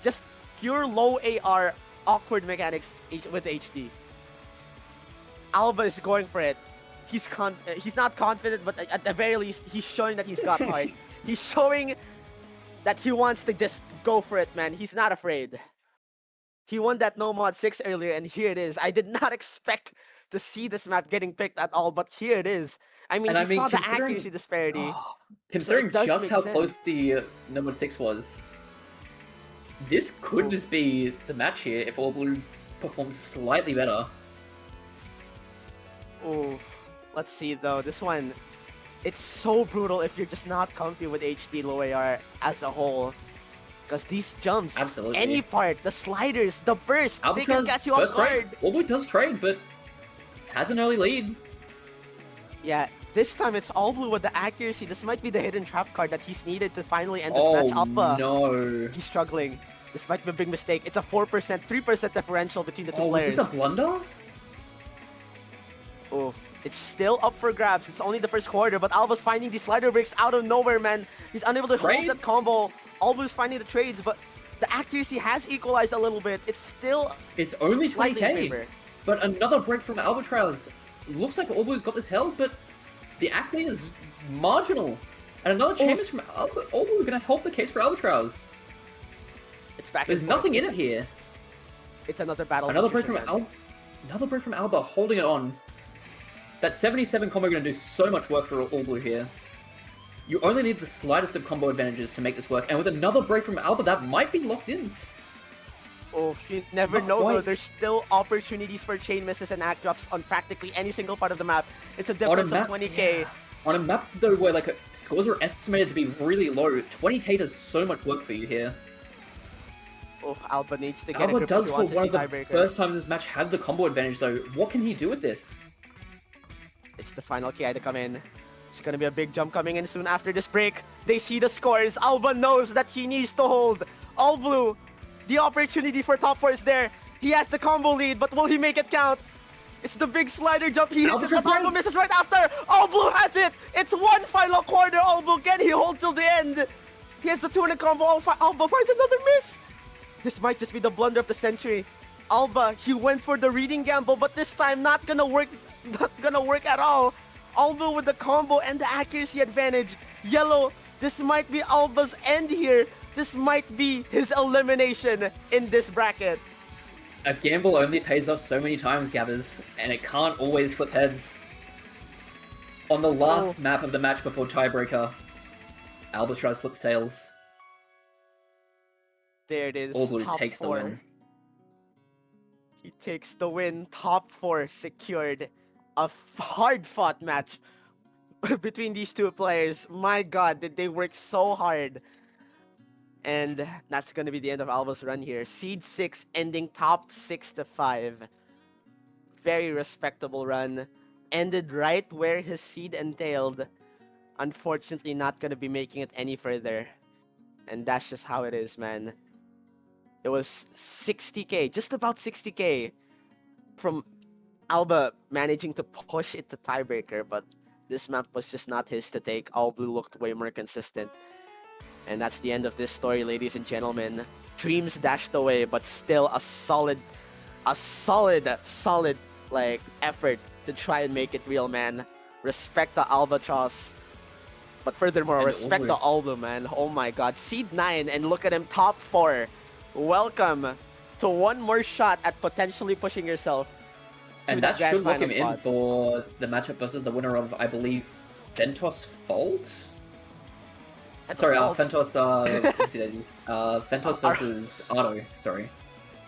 Just pure low AR, awkward mechanics with HD. Alba is going for it. He's not confident, but at the very least, he's showing that he's got heart. He's showing that he wants to just go for it, man. He's not afraid. He won that No Mod 6 earlier, and here it is. I did not expect to see this map getting picked at all, but here it is. I mean, And he I mean, saw the considering accuracy disparity, so considering it does just make how sense. close the number 6 was, this could Oh. just be the match here if AllBlue performs slightly better. Ooh, let's see though. This one, it's so brutal if you're just not comfy with HD low AR as a whole. Because these jumps, Absolutely. any part, the sliders, the burst, they can Albatrauz catch you off first guard. trade. AllBlue does trade, but has an early lead. Yeah, this time it's AllBlue with the accuracy. This might be the hidden trap card that he's needed to finally end this Oh match. Alpha, no! he's struggling. This might be a big mistake. It's a 4%, 3% differential between the two Oh, was players. this a blunder? Oh, it's still up for grabs. It's only the first quarter, but Alba's finding these slider breaks out of nowhere, man. He's unable to hold that Trades? combo. Alba's finding the trades, but the accuracy has equalized a little bit. It's still It's only slightly in 20k, favor. but another break from Albatrauz. Looks like AllBlue's got this held, but the act lead is marginal. And another chambers from AllBlue gonna help the case for Albatrauz. It's back. There's and forth. nothing in it here. It's another battle. Another for break from nutrition, man. Another break from Alba, holding it on. That 77 combo gonna do so much work for AllBlue here. You only need the slightest of combo advantages to make this work, and with another break from Alba, that might be locked in. Oh, you never Not know though. quite. There's still opportunities for chain misses and act drops on practically any single part of the map. It's a On a difference of map, 20k. yeah. On a map though where like scores are estimated to be really low, 20k does so much work for you here. Oh, Alba needs to get a Alba grip if does he for wants to one see of the tiebreaker. first times this match have the combo advantage though. What can he do with this? It's the final KI to come in. It's gonna be a big jump coming in soon after this break. They see the scores. Alba knows that he needs to hold. AllBlue, the opportunity for top 4 is there. He has the combo lead, but will he make it count? It's the big slider jump. He hits it, but Alba misses right after. AllBlue has it. It's one final quarter. AllBlue, can he hold till the end? He has the 2-minute combo. Alba finds another miss. This might just be the blunder of the century. Alba, he went for the reading gamble, but this time not gonna work at all. AllBlue with the combo and the accuracy advantage. Yellow, this might be Alba's end here. This might be his elimination in this bracket. A gamble only pays off so many times, Gabbers, and it can't always flip heads. On the last map of the match before tiebreaker, Albatrauz flips tails. There it is. AllBlue top takes the 4. win. He takes the win. Top 4 secured. A hard-fought match between these two players. My god, did they work so hard. And that's going to be the end of Alba's run here. Seed 6 ending top 6 to 5. Very respectable run. Ended right where his seed entailed. Unfortunately, not going to be making it any further. And that's just how it is, man. It was 60k, just about 60k from Alba managing to push it to tiebreaker, but this map was just not his to take. AllBlue looked way more consistent. And that's the end of this story, ladies and gentlemen. Dreams dashed away, but still a solid like effort to try and make it real, man. Respect the Albatrauz. But furthermore, And respect the AllBlue, man. Oh my god. Seed 9, and look at him, top 4. Welcome to one more shot at potentially pushing yourself. And that should lock him in for the matchup versus the winner of, I believe, Ventos Fold? Sorry, Ventos, oopsie daisies. Ventos versus Ardo, sorry.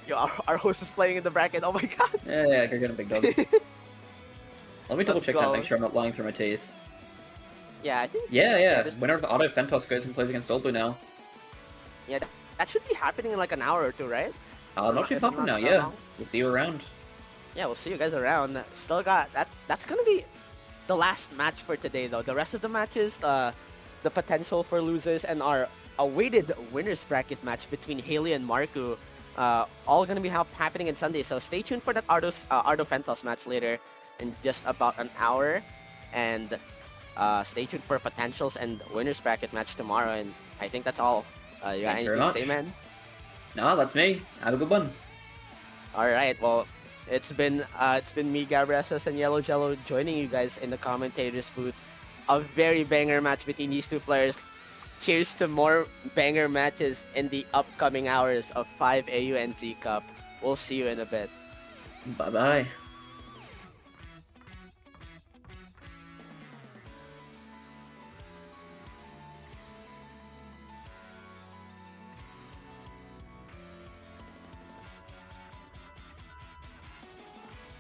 Yo, our host is playing in the bracket. Oh my god. Yeah, go get a big dog. Let me double check that, make sure I'm not lying through my teeth. Yeah, I think. Yeah. Winner of Ardo Ventos goes and plays against AllBlue now. Yeah, that should be happening in like an hour or two, right? Not too far from now, yeah. We'll see you around. Yeah, we'll see you guys around. Still got that. That's gonna be the last match for today, though. The rest of the matches, the potential for losers, and our awaited winners bracket match between Haley and Marku, all gonna be happening on Sunday. So stay tuned for that Ardo Ventos match later in just about an hour, and stay tuned for potentials and winners bracket match tomorrow. And I think that's all. You got anything to say, man? No, that's me. Have a good one. All right. Well, it's been me, Gabresas, and Yellow Jello joining you guys in the commentators booth. A very banger match between these two players. Cheers to more banger matches in the upcoming hours of 5 AU and Z Cup. We'll see you in a bit. Bye-bye.